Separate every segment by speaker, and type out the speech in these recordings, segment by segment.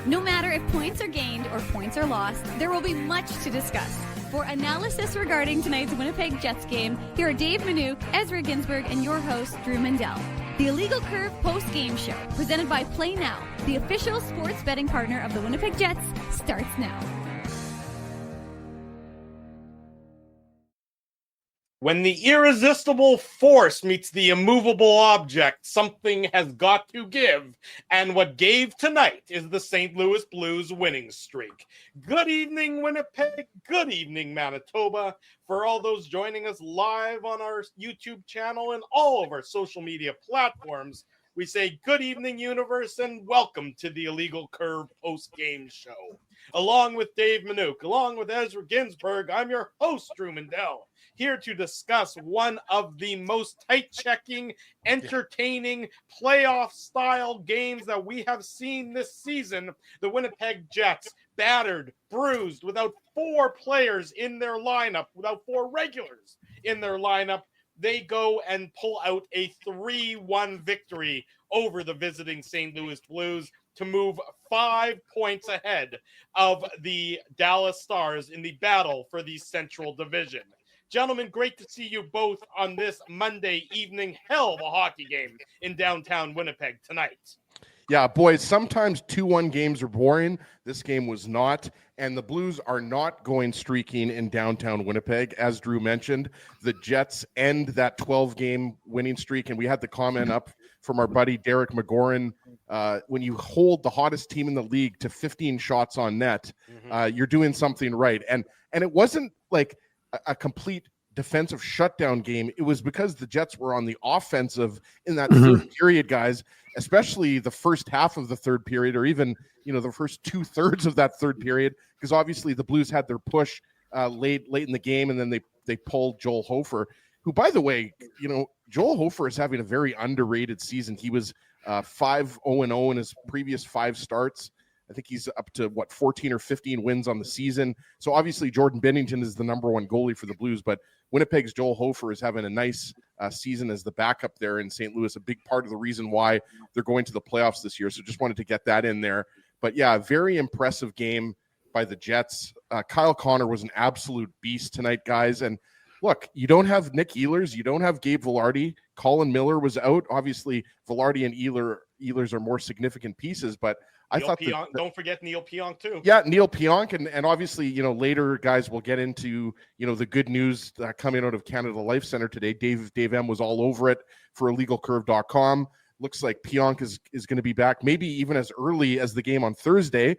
Speaker 1: No matter if points are gained or points are lost, there will be much to discuss. For analysis regarding tonight's Winnipeg Jets game, here are Dave Manouk, Ezra Ginsburg, and your host, Drew Mandel. The Illegal Curve post-game show, presented by Play Now, the official sports betting partner of the Winnipeg Jets, starts now.
Speaker 2: When the irresistible force meets the immovable object, something has got to give. And what gave tonight is the St. Louis Blues winning streak. Good evening, Winnipeg. Good evening, Manitoba. For all those joining us live on our YouTube channel and all of our social media platforms, we say good evening, universe, and welcome to the Illegal Curve post-game show. Along with Dave Manouk, along with Ezra Ginsburg, I'm your host, Drew Mandel, here to discuss one of the most tight-checking, entertaining, playoff-style games that we have seen this season. The Winnipeg Jets, battered, bruised, without four players in their lineup, without four regulars in their lineup, they go and pull out a 3-1 victory over the visiting St. Louis Blues to move 5 points ahead of the Dallas Stars in the battle for the Central Division. Gentlemen, great to see you both on this Monday evening. Hell of a hockey game in downtown Winnipeg tonight.
Speaker 3: Yeah, boys, sometimes 2-1 games are boring. This game was not, and the Blues are not going streaking in downtown Winnipeg. As Drew mentioned, the Jets end that 12-game winning streak, and we had the comment up from our buddy Derek McGoran. When you hold the hottest team in the league to 15 shots on net, you're doing something right. And it wasn't like a complete defensive shutdown game. It was because the Jets were on the offensive in that third period, guys, especially the first half of the third period, or even, the first 2/3 of that third period, because obviously the Blues had their push late in the game, and then they pulled Joel Hofer, who, by the way, Joel Hofer is having a very underrated season. He was 5-0-0 in his previous 5 starts. I think he's up to 14 or 15 wins on the season. So obviously Jordan Binnington is the number one goalie for the Blues, but Winnipeg's Joel Hofer is having a nice season as the backup there in St. Louis, a big part of the reason why they're going to the playoffs this year. So just wanted to get that in there. But yeah, very impressive game by the Jets. Kyle Connor was an absolute beast tonight, guys. And look, you don't have Nick Ehlers, you don't have Gabe Vilardi. Colin Miller was out. Obviously, Vilardi and Ehlers are more significant pieces, but I thought
Speaker 2: don't forget Neil Pionk too.
Speaker 3: Yeah, Neil Pionk, and obviously, later, guys, we'll get into the good news coming out of Canada Life Center today. Dave M was all over it for illegalcurve.com. Looks like Pionk is going to be back, maybe even as early as the game on Thursday.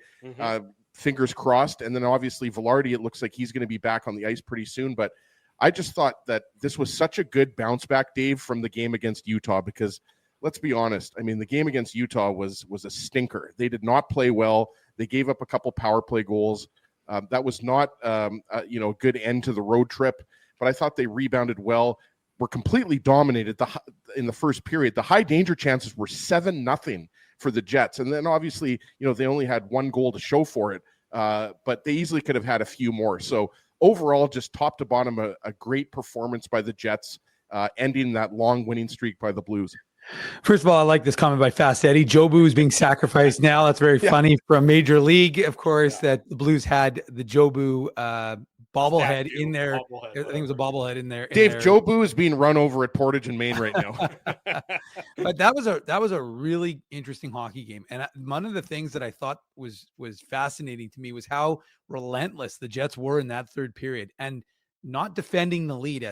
Speaker 3: Fingers crossed. And then obviously Vilardi, it looks like he's going to be back on the ice pretty soon. But I just thought that this was such a good bounce back, Dave, from the game against Utah, because let's be honest. I mean, the game against Utah was a stinker. They did not play well. They gave up a couple power play goals. That was not a good end to the road trip, but I thought they rebounded well. Were completely dominated in the first period. The high danger chances were 7-0 for the Jets. And then obviously, they only had one goal to show for it, but they easily could have had a few more. So overall, just top to bottom, a great performance by the Jets, ending that long winning streak by the Blues.
Speaker 4: First of all, I like this comment by Fast Eddie. Jobu is being sacrificed now. That's very funny from Major League, of course, that the Blues had the Jobu bobblehead in there. I think it was a bobblehead in there.
Speaker 3: Dave, Jobu is being run over at Portage and Maine right now.
Speaker 4: But that was a really interesting hockey game. And one of the things that I thought was fascinating to me was how relentless the Jets were in that third period and not defending the lead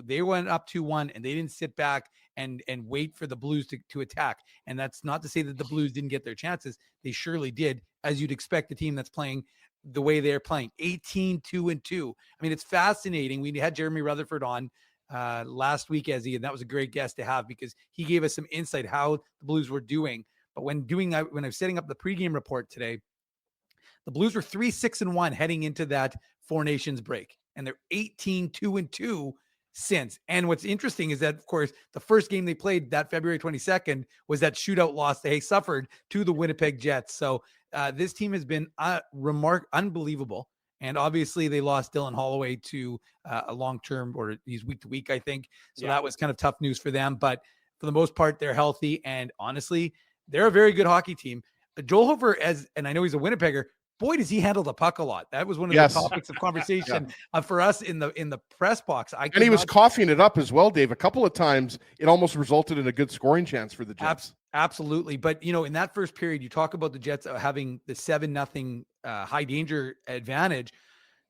Speaker 4: they went up 2-1 and they didn't sit back and wait for the Blues to attack. And that's not to say that the Blues didn't get their chances. They surely did, as you'd expect a team that's playing the way they're playing, 18-2-2. I mean, it's fascinating. We had Jeremy Rutherford on last week, and that was a great guest to have because he gave us some insight how the Blues were doing. But when I was setting up the pregame report today, the Blues were 3-6-1 heading into that Four Nations break, and they're 18-2-2 since. And what's interesting is that, of course, the first game they played that February 22nd was that shootout loss they suffered to the Winnipeg Jets. So this team has been unbelievable. And obviously they lost Dylan Holloway to a long-term, or he's week to week, I think. So that was kind of tough news for them. But for the most part, they're healthy. And honestly, they're a very good hockey team. Joel Hofer, and I know he's a Winnipegger, boy, does he handle the puck a lot. That was one of
Speaker 3: Yes.
Speaker 4: the topics of conversation for us in the press box.
Speaker 3: And he was coughing it up as well, Dave. A couple of times, it almost resulted in a good scoring chance for the Jets.
Speaker 4: Absolutely. But, in that first period, you talk about the Jets having the 7-0 high danger advantage.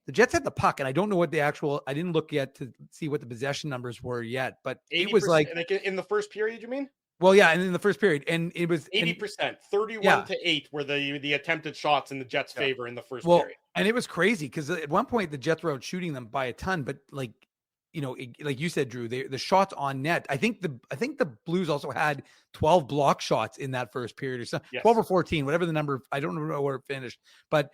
Speaker 4: The Jets had the puck, and I don't know what I didn't look yet to see what the possession numbers were yet, but it was like
Speaker 2: in the first period, you mean?
Speaker 4: Well, yeah, and in the first period, and it was
Speaker 2: 80%, 31-8 were the attempted shots in the Jets' favor in the first period.
Speaker 4: And it was crazy because at one point the Jets were out shooting them by a ton, but like you said, Drew, the shots on net. I think the Blues also had 12 block shots in that first period or something, 12 or 14, whatever the number. I don't know where it finished, but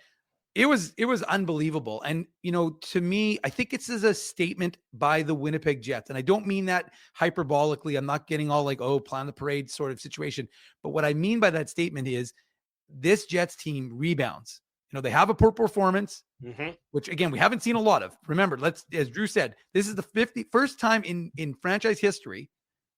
Speaker 4: it was unbelievable. And, to me, I think it's as a statement by the Winnipeg Jets. And I don't mean that hyperbolically. I'm not getting all like, plan the parade sort of situation. But what I mean by that statement is this Jets team rebounds. They have a poor performance, which again, we haven't seen a lot of. Remember, as Drew said, this is the 51st time in franchise history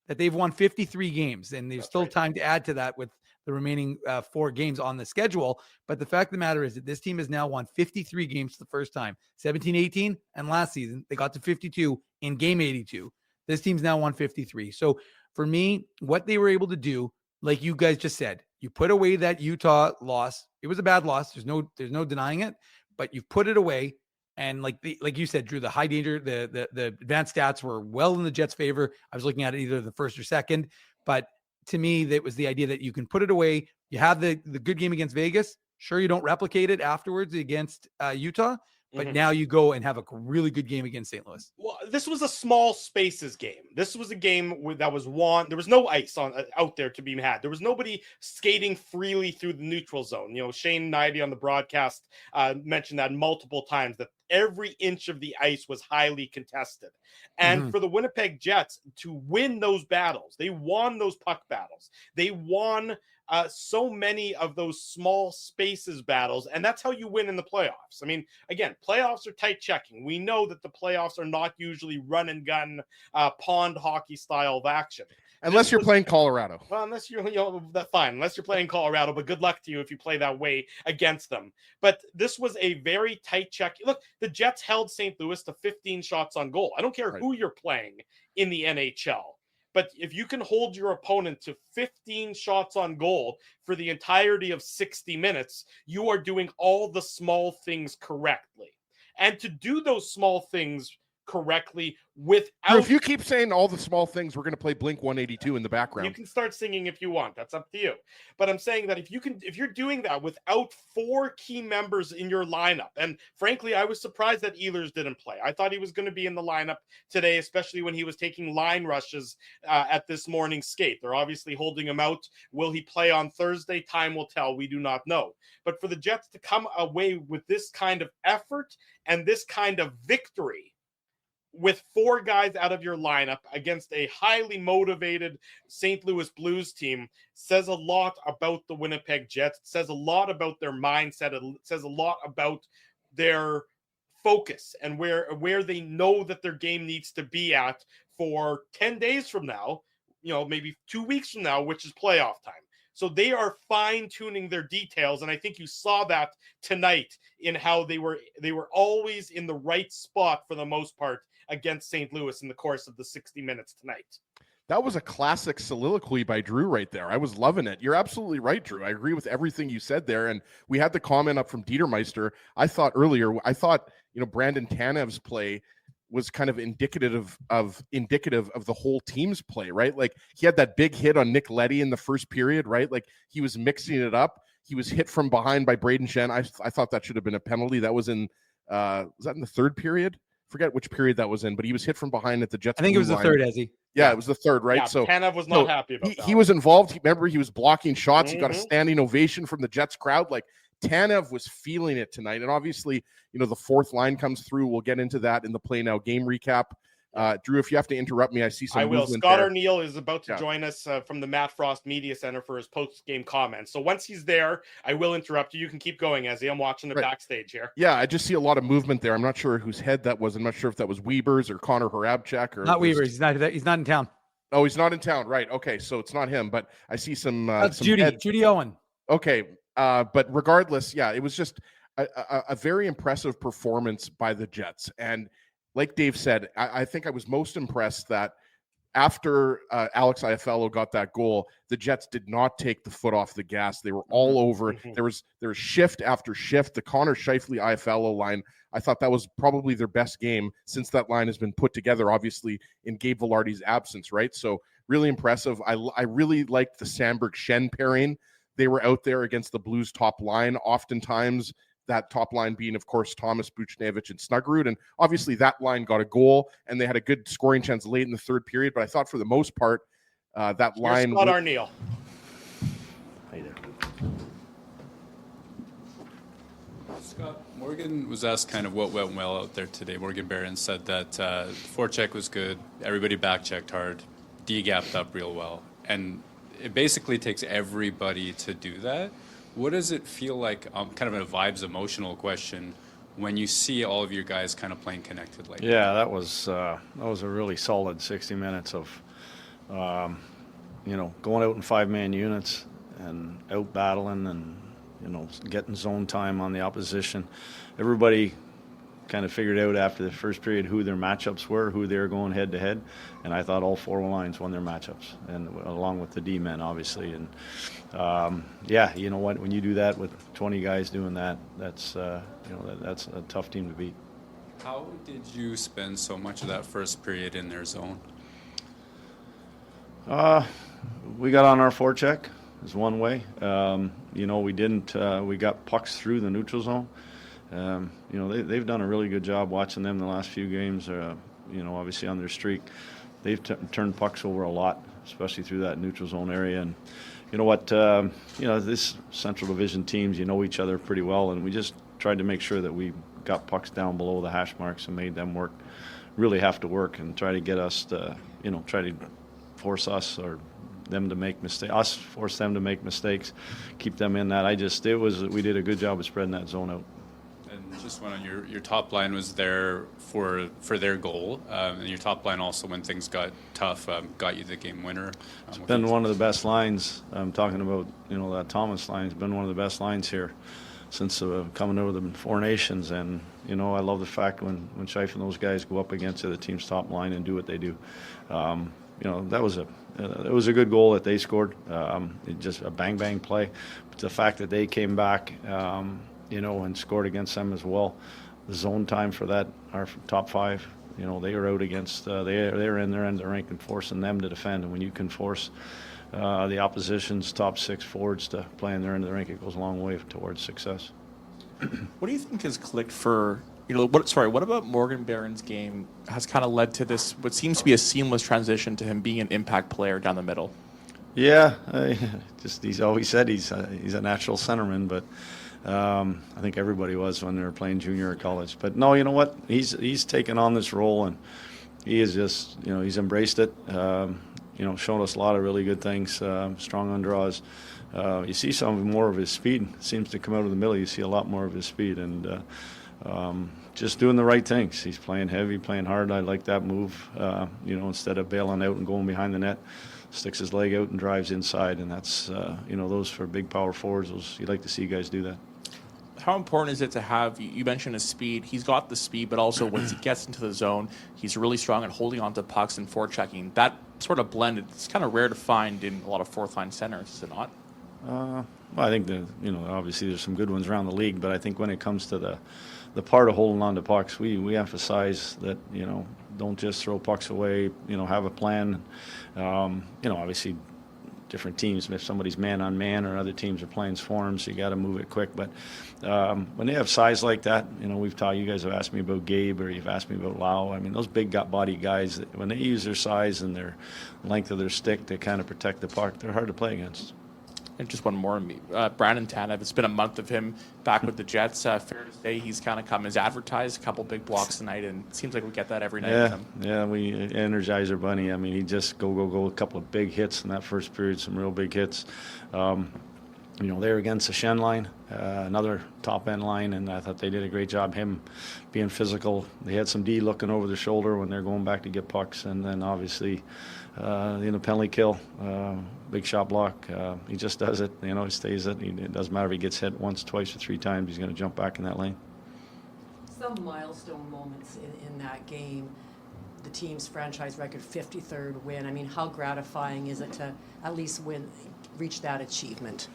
Speaker 4: that they've won 53 games. And there's still time to add to that with the remaining 4 games on the schedule. But the fact of the matter is that this team has now won 53 games for the first time, 17-18. And last season, they got to 52 in game 82. This team's now won 53. So for me, what they were able to do, like you guys just said, you put away that Utah loss. It was a bad loss. There's no denying it, but you've put it away. And like you said, Drew, the high danger, the advanced stats were well in the Jets' favor. I was looking at it either the first or second, but to me, that was the idea that you can put it away. You have the good game against Vegas. Sure, you don't replicate it afterwards against Utah, but now you go and have a really good game against St. Louis.
Speaker 2: Well, this was a small spaces game. This was a game that was won. There was no ice out there to be had. There was nobody skating freely through the neutral zone. Shane Knighty on the broadcast mentioned that multiple times, that every inch of the ice was highly contested. And for the Winnipeg Jets to win those battles, they won those puck battles. They won so many of those small spaces battles, and that's how you win in the playoffs. I mean, again, playoffs are tight checking. We know that the playoffs are not usually run and gun pond hockey style of action.
Speaker 3: Unless you're playing Colorado.
Speaker 2: Well, unless you're, that's fine. Unless you're playing Colorado, but good luck to you if you play that way against them. But this was a very tight check. Look, the Jets held St. Louis to 15 shots on goal. I don't care who you're playing in the NHL. But if you can hold your opponent to 15 shots on goal for the entirety of 60 minutes, you are doing all the small things correctly. And to do those small things correctly without...
Speaker 3: If you keep saying all the small things, we're going to play Blink 182 in the background.
Speaker 2: You can start singing if you want. That's up to you. But I'm saying that if you're doing that without 4 key members in your lineup, and frankly, I was surprised that Ehlers didn't play. I thought he was going to be in the lineup today, especially when he was taking line rushes at this morning's skate. They're obviously holding him out. Will he play on Thursday? Time will tell. We do not know. But for the Jets to come away with this kind of effort and this kind of victory, with 4 guys out of your lineup against a highly motivated St. Louis Blues team, says a lot about the Winnipeg Jets. It says a lot about their mindset. It says a lot about their focus and where they know that their game needs to be at for 10 days from now, maybe 2 weeks from now, which is playoff time. So they are fine-tuning their details, and I think you saw that tonight in how they were always in the right spot for the most part against St. Louis in the course of the 60 minutes tonight.
Speaker 3: That was a classic soliloquy by Drew right there. I was loving it. You're absolutely right, Drew. I agree with everything you said there. And we had the comment up from Dietermeister. I thought Brandon Tanev's play was kind of indicative of the whole team's play, right? Like he had that big hit on Nick Leddy in the first period, right? Like he was mixing it up. He was hit from behind by Braden Shen. I thought that should have been a penalty. That was in was that in the third period? Forget which period that was in, but he was hit from behind at the Jets.
Speaker 4: I think it was the third, Ezzy.
Speaker 3: Yeah, it was the third, right?
Speaker 2: Yeah,
Speaker 3: so
Speaker 2: Tanev was not happy about that.
Speaker 3: He was involved. Remember, he was blocking shots. He got a standing ovation from the Jets crowd. Like Tanev was feeling it tonight. And obviously, the 4th line comes through. We'll get into that in the Play Now game recap. Drew, if you have to interrupt me, I see some.
Speaker 2: I will.
Speaker 3: Scott
Speaker 2: there. Arneal is about to join us from the Matt Frost Media Center for his post-game comments. So once he's there, I will interrupt you. You can keep going, Ezzy. I'm watching the backstage here.
Speaker 3: Yeah, I just see a lot of movement there. I'm not sure whose head that was. I'm not sure if that was Weber's or Connor Harabchek or
Speaker 4: not Weber's. He's not in town.
Speaker 3: Oh, he's not in town. Right. Okay, so it's not him, but I see some.
Speaker 4: That's
Speaker 3: some
Speaker 4: Judy Owen.
Speaker 3: Okay. But regardless, yeah, it was just a very impressive performance by the Jets. And like Dave said, I think I was most impressed that after Alex Iafallo got that goal, the Jets did not take the foot off the gas. They were all over. There was shift after shift. The Connor Scheifele Iafallo line, I thought that was probably their best game since that line has been put together, obviously in Gabe Velarde's absence, right? So really impressive. I really liked the Sandberg-Shen pairing. They were out there against the Blues top line, oftentimes that top line being, of course, Thomas, Buchnevich, and Snuggerud. And obviously that line got a goal, and they had a good scoring chance late in the third period. But I thought for the most part, that line...
Speaker 2: Scott Arneal.
Speaker 5: Hey there.
Speaker 6: Scott, Morgan was asked kind of what went well out there today. Morgan Barron said that forecheck was good, everybody back-checked hard, D-gapped up real well. And it basically takes everybody to do that. What does it feel like, kind of a vibes emotional question, when you see all of your guys kind of playing connected like that?
Speaker 5: Yeah, that was a really solid 60 minutes of, going out in 5-man units and out battling and, getting zone time on the opposition. Everybody kind of figured out after the first period who their matchups were, who they were going head to head, and I thought all 4 lines won their matchups, and along with the D-men, obviously. And you know what? When you do that with 20 guys doing that, that's that's a tough team to beat.
Speaker 6: How did you spend so much of that first period in their zone?
Speaker 5: We got on our forecheck is one way. We didn't. We got pucks through the neutral zone. They've done a really good job watching them the last few games. Obviously on their streak, they've turned pucks over a lot, especially through that neutral zone area. And you know what? This Central Division teams, each other pretty well, and we just tried to make sure that we got pucks down below the hash marks and made them really have to work, and try to get us to, try to force us or them to make mistakes, force them to make mistakes, keep them in that. We did a good job of spreading that zone out.
Speaker 6: And just one on your top line was there for their goal, and your top line also, when things got tough, got you the game winner.
Speaker 5: It's been one of the best lines. I'm talking about, that Thomas line has been one of the best lines here since coming over the Four Nations. And, I love the fact when Scheif and those guys go up against the team's top line and do what they do. That was it was a good goal that they scored. Just a bang play. But the fact that they came back, and scored against them as well. The zone time for that, our top 5, they were out against, they were in their end of the rink and forcing them to defend. And when you can force the opposition's top 6 forwards to play in their end of the rink, it goes a long way towards success.
Speaker 7: What do you think has clicked for, what about Morgan Barron's game has kind of led to this, what seems to be a seamless transition to him being an impact player down the middle?
Speaker 5: Yeah, he's always said he's a natural centerman, but I think everybody was when they were playing junior or college. But no, you know what? He's taken on this role, and he is just, he's embraced it. Shown us a lot of really good things, strong on draws. You see some more of his speed. Seems to come out of the middle. You see a lot more of his speed, and just doing the right things. He's playing heavy, playing hard. I like that move. Instead of bailing out and going behind the net, sticks his leg out and drives inside. And that's, those for big power forwards, you like to see guys do that.
Speaker 7: How important is it to have, you mentioned his speed, he's got the speed, but also once he gets into the zone, he's really strong at holding on to pucks and forechecking. That sort of blend, it's kind of rare to find in a lot of fourth-line centers, is it not?
Speaker 5: Well, I think that, obviously there's some good ones around the league, but I think when it comes to the part of holding on to pucks, we emphasize that, don't just throw pucks away, have a plan. Obviously different teams, if somebody's man on man or other teams are playing forms, you got to move it quick. But when they have size like that, we've taught, you guys have asked me about Gabe, or you've asked me about Lau. I mean, those big body guys, when they use their size and their length of their stick to kind of protect the puck, they're hard to play against.
Speaker 7: And just one more on me. Brandon Tanev, it's been a month of him back with the Jets. Fair to say he's kind of come as advertised, a couple big blocks tonight, and it seems like we get that every night with him.
Speaker 5: Yeah, we Energizer Bunny. I mean, he just go, a couple of big hits in that first period, some real big hits. You know, they're against the Shen line, another top-end line, and I thought they did a great job, him being physical. They had some D looking over their shoulder when they're going back to get pucks, and then obviously in the penalty kill, big shot block. He just does it, you know, he stays it. It doesn't matter if he gets hit once, twice, or 3 times, he's going to jump back in that lane.
Speaker 8: Some milestone moments in that game. The team's franchise record 53rd win. I mean, how gratifying is it to at least reach that achievement?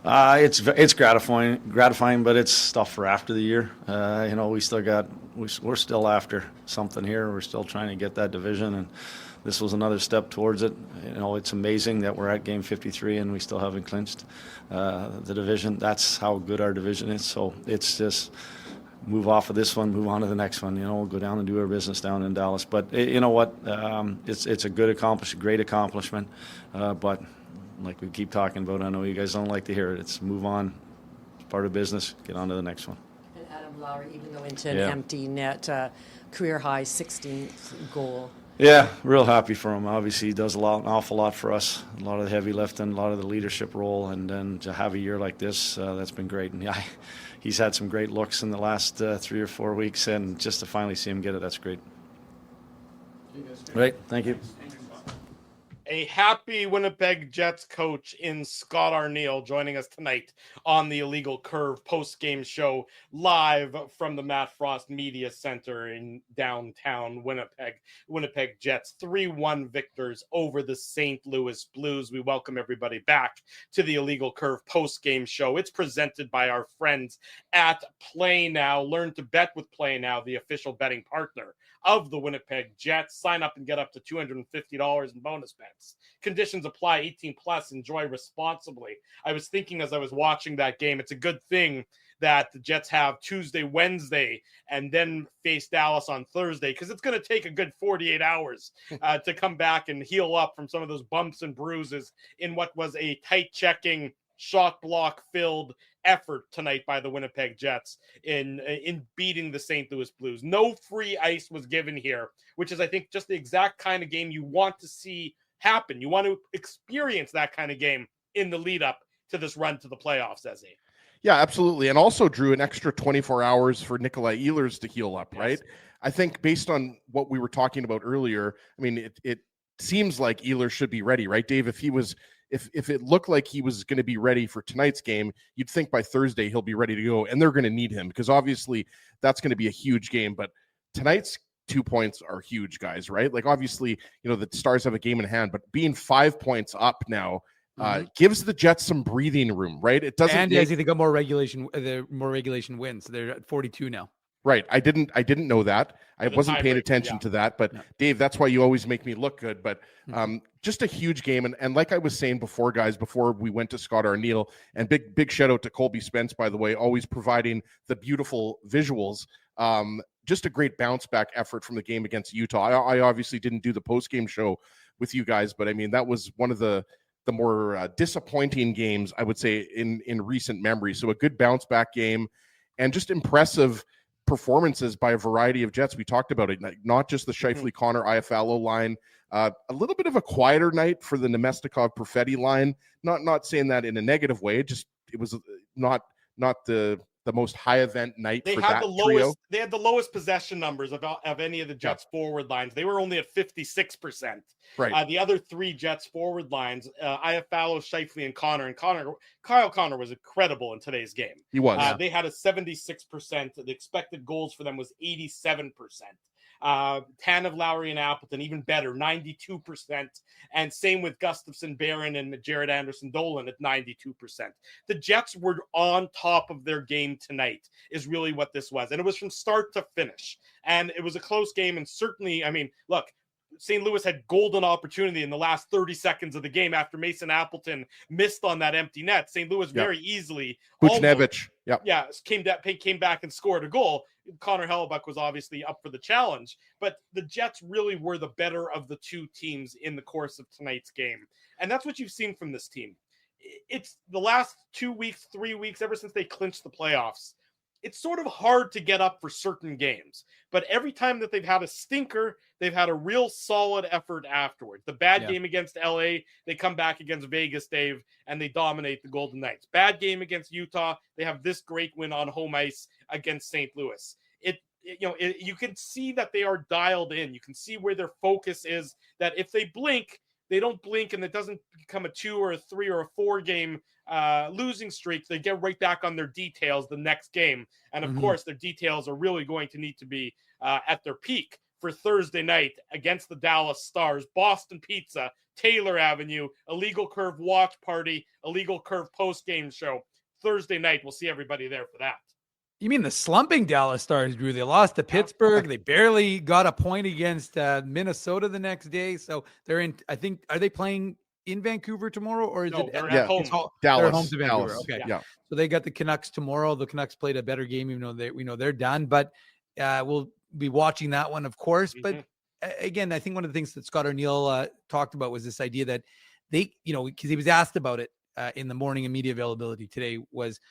Speaker 5: It's gratifying, but it's stuff for after the year. You know, we're still after something here. We're still trying to get that division, and this was another step towards it. You know, it's amazing that we're at game 53 and we still haven't clinched the division. That's how good our division is. So it's just move off of this one, move on to the next one. You know, we'll go down and do our business down in Dallas. But you know what? It's a great accomplishment. But like we keep talking about, I know you guys don't like to hear it. It's move on. It's part of business. Get on to the next one.
Speaker 8: And Adam Lowry, even though into an empty net, career high 16th goal.
Speaker 5: Yeah, real happy for him. Obviously, he does an awful lot for us. A lot of the heavy lifting, a lot of the leadership role, and then to have a year like this, that's been great. And yeah, he's had some great looks in the last 3 or 4 weeks, and just to finally see him get it, that's great. Right, thank you.
Speaker 2: A happy Winnipeg Jets coach in Scott Arniel joining us tonight on the Illegal Curve post-game show live from the Matt Frost Media Center in downtown Winnipeg. Winnipeg Jets 3-1 victors over the St. Louis Blues. We welcome everybody back to the Illegal Curve post-game show. It's presented by our friends at Play Now. Learn to bet with Play Now, the official betting partner of the Winnipeg Jets. Sign up and get up to $250 in bonus bets. Conditions apply. 18 plus. Enjoy responsibly. I was thinking as I was watching that game, it's a good thing that the Jets have Tuesday, Wednesday, and then face Dallas on Thursday, because it's going to take a good 48 hours to come back and heal up from some of those bumps and bruises in what was a tight checking, shot block filled effort tonight by the Winnipeg Jets in beating the St. Louis Blues. No free ice was given here, which is, I think, just the exact kind of game you want to see happen. You want to experience that kind of game in the lead up to this run to the playoffs, Eze.
Speaker 3: Yeah, absolutely. And also, Drew, an extra 24 hours for Nikolai Ehlers to heal up, right? I think based on what we were talking about earlier, I mean, it seems like Ehlers should be ready, right, Dave? If it looked like he was going to be ready for tonight's game, you'd think by Thursday he'll be ready to go, and they're going to need him because obviously that's going to be a huge game. But tonight's 2 points are huge, guys, right? Like, obviously, you know, the Stars have a game in hand, but being 5 points up now gives the Jets some breathing room, right? It doesn't.
Speaker 4: And they got more regulation wins. They're at 42 now.
Speaker 3: Right. I didn't know that. I wasn't paying attention to that. But Dave, that's why you always make me look good. But just a huge game. And like I was saying before, guys, before we went to Scott Arniel, and big shout out to Colby Spence, by the way, always providing the beautiful visuals. Just a great bounce back effort from the game against Utah. I obviously didn't do the post game show with you guys, but I mean, that was one of the more disappointing games, I would say, in recent memory. So a good bounce back game and just impressive performances by a variety of Jets. We talked about it, not just the Scheifele, Connor, Iafallo line. A little bit of a quieter night for the Nemestikov Perfetti line. Not saying that in a negative way. It was not the most high event night for that trio.
Speaker 2: They had the lowest possession numbers of any of the Jets forward lines. They were only at 56%.
Speaker 3: Right.
Speaker 2: The other 3 Jets forward lines, Iafallo, Scheifele, and Connor. And Kyle Connor was incredible in today's game.
Speaker 3: He was.
Speaker 2: They had a 76%. The expected goals for them was 87%. Tanev, Lowry, and Appleton, even better, 92%. And same with Gustafson, Barron, and Jared Anderson Dolan at 92%. The Jets were on top of their game tonight, is really what this was. And it was from start to finish. And it was a close game. And certainly, I mean, look, St. Louis had golden opportunity in the last 30 seconds of the game after Mason Appleton missed on that empty net. St. Louis very easily
Speaker 3: Buchnevich.
Speaker 2: Came back and scored a goal. Connor Hellebuck was obviously up for the challenge, but the Jets really were the better of the 2 teams in the course of tonight's game. And that's what you've seen from this team. It's the last 2 weeks, 3 weeks, ever since they clinched the playoffs. it's sort of hard to get up for certain games. But every time that they've had a stinker, they've had a real solid effort afterwards. The bad game against LA, they come back against Vegas, Dave, and they dominate the Golden Knights. Bad game against Utah, they have this great win on home ice against St. Louis. You can see that they are dialed in. You can see where their focus is, that if they blink, they don't blink, and it doesn't become a 2 or a 3 or a 4 game losing streak. They get right back on their details the next game. And of course, their details are really going to need to be at their peak for Thursday night against the Dallas Stars. Boston Pizza, Taylor Avenue, Illegal Curve watch party, Illegal Curve post-game show. Thursday night, we'll see everybody there for that.
Speaker 4: You mean the slumping Dallas Stars, Drew? They lost to Pittsburgh. They barely got a point against Minnesota the next day. So they're in, I think, are they playing in Vancouver tomorrow, or is it
Speaker 2: they're at home?
Speaker 3: Dallas.
Speaker 4: They're home to Vancouver.
Speaker 3: Dallas.
Speaker 4: Okay.
Speaker 3: Yeah.
Speaker 4: So they got the Canucks tomorrow. The Canucks played a better game, even though we know they're done. But we'll be watching that one, of course. But again, I think one of the things that Scott O'Neill talked about was this idea that they, because he was asked about it in the morning and media availability today, was,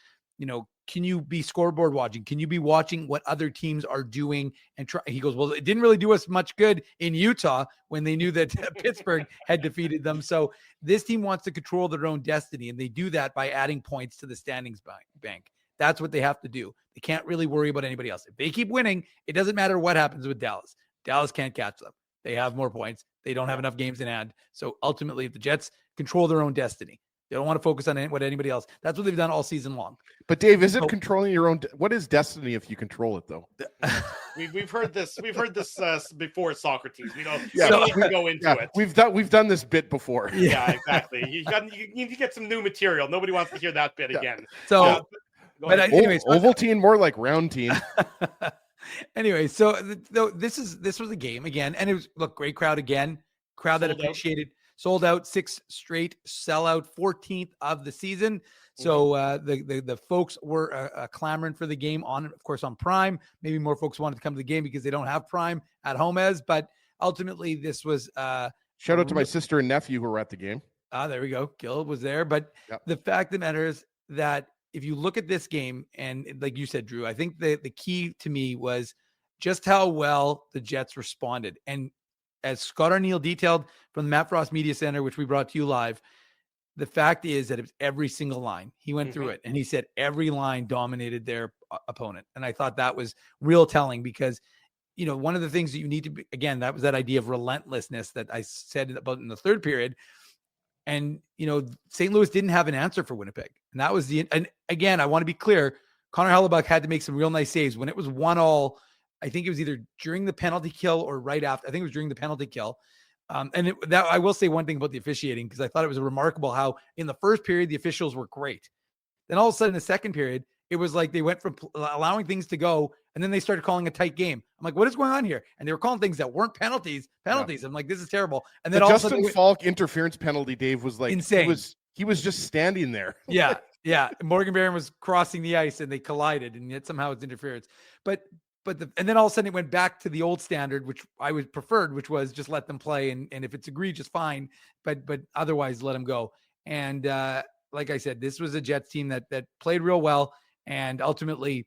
Speaker 4: can you be scoreboard watching? Can you be watching what other teams are doing and try? He goes, well, it didn't really do us much good in Utah when they knew that Pittsburgh had defeated them. So this team wants to control their own destiny, and they do that by adding points to the standings bank. That's what they have to do. They can't really worry about anybody else. If they keep winning, it doesn't matter what happens with Dallas. Dallas can't catch them. They have more points. They don't have enough games in hand. So ultimately, if the Jets control their own destiny, they don't want to focus on what anybody else. That's what they've done all season long.
Speaker 3: But Dave, is it controlling your own? What is destiny if you control it, though?
Speaker 2: We've heard this. We've heard this before, Socrates. We don't need to go into it.
Speaker 3: We've done this bit before.
Speaker 2: Yeah, exactly. You need to get some new material. Nobody wants to hear that bit again.
Speaker 4: So, but anyways,
Speaker 3: Ovaltine more like round team.
Speaker 4: Anyway, so this was a game again, and it was great crowd again. Crowd that appreciated. Sold out 6 straight sellout, 14th of the season. So the folks were clamoring for the game of course, on Prime. Maybe more folks wanted to come to the game because they don't have Prime at home but ultimately this was
Speaker 3: shout out to my sister and nephew who were at the game.
Speaker 4: There we go. Gil was there. But the fact of the matter is that if you look at this game, and like you said, Drew, I think the key to me was just how well the Jets responded. And as Scott O'Neill detailed from the Matt Frost Media Center, which we brought to you live, the fact is that it was every single line. He went through it, and he said every line dominated their opponent. And I thought that was real telling because, one of the things that you need to be, again, that was that idea of relentlessness that I said about in the third period. And, St. Louis didn't have an answer for Winnipeg. And that was and again, I want to be clear, Connor Hellebuck had to make some real nice saves. When it was 1-1, I think it was either during the penalty kill or right after. I think it was during the penalty kill. I will say one thing about the officiating, because I thought it was remarkable how in the first period, the officials were great. Then all of a sudden, in the second period, it was like they went from allowing things to go, and then they started calling a tight game. I'm like, what is going on here? And they were calling things that weren't penalties. Yeah. I'm like, this is terrible. And then
Speaker 3: the
Speaker 4: all
Speaker 3: Justin
Speaker 4: of a sudden,
Speaker 3: Falk interference penalty, Dave, was like
Speaker 4: insane.
Speaker 3: He was just standing there.
Speaker 4: Yeah. Yeah. Morgan Barron was crossing the ice and they collided, and yet somehow it's interference. And then all of a sudden it went back to the old standard, which I would preferred, which was just let them play. And if it's egregious, fine. But otherwise let them go. And like I said, this was a Jets team that played real well. And ultimately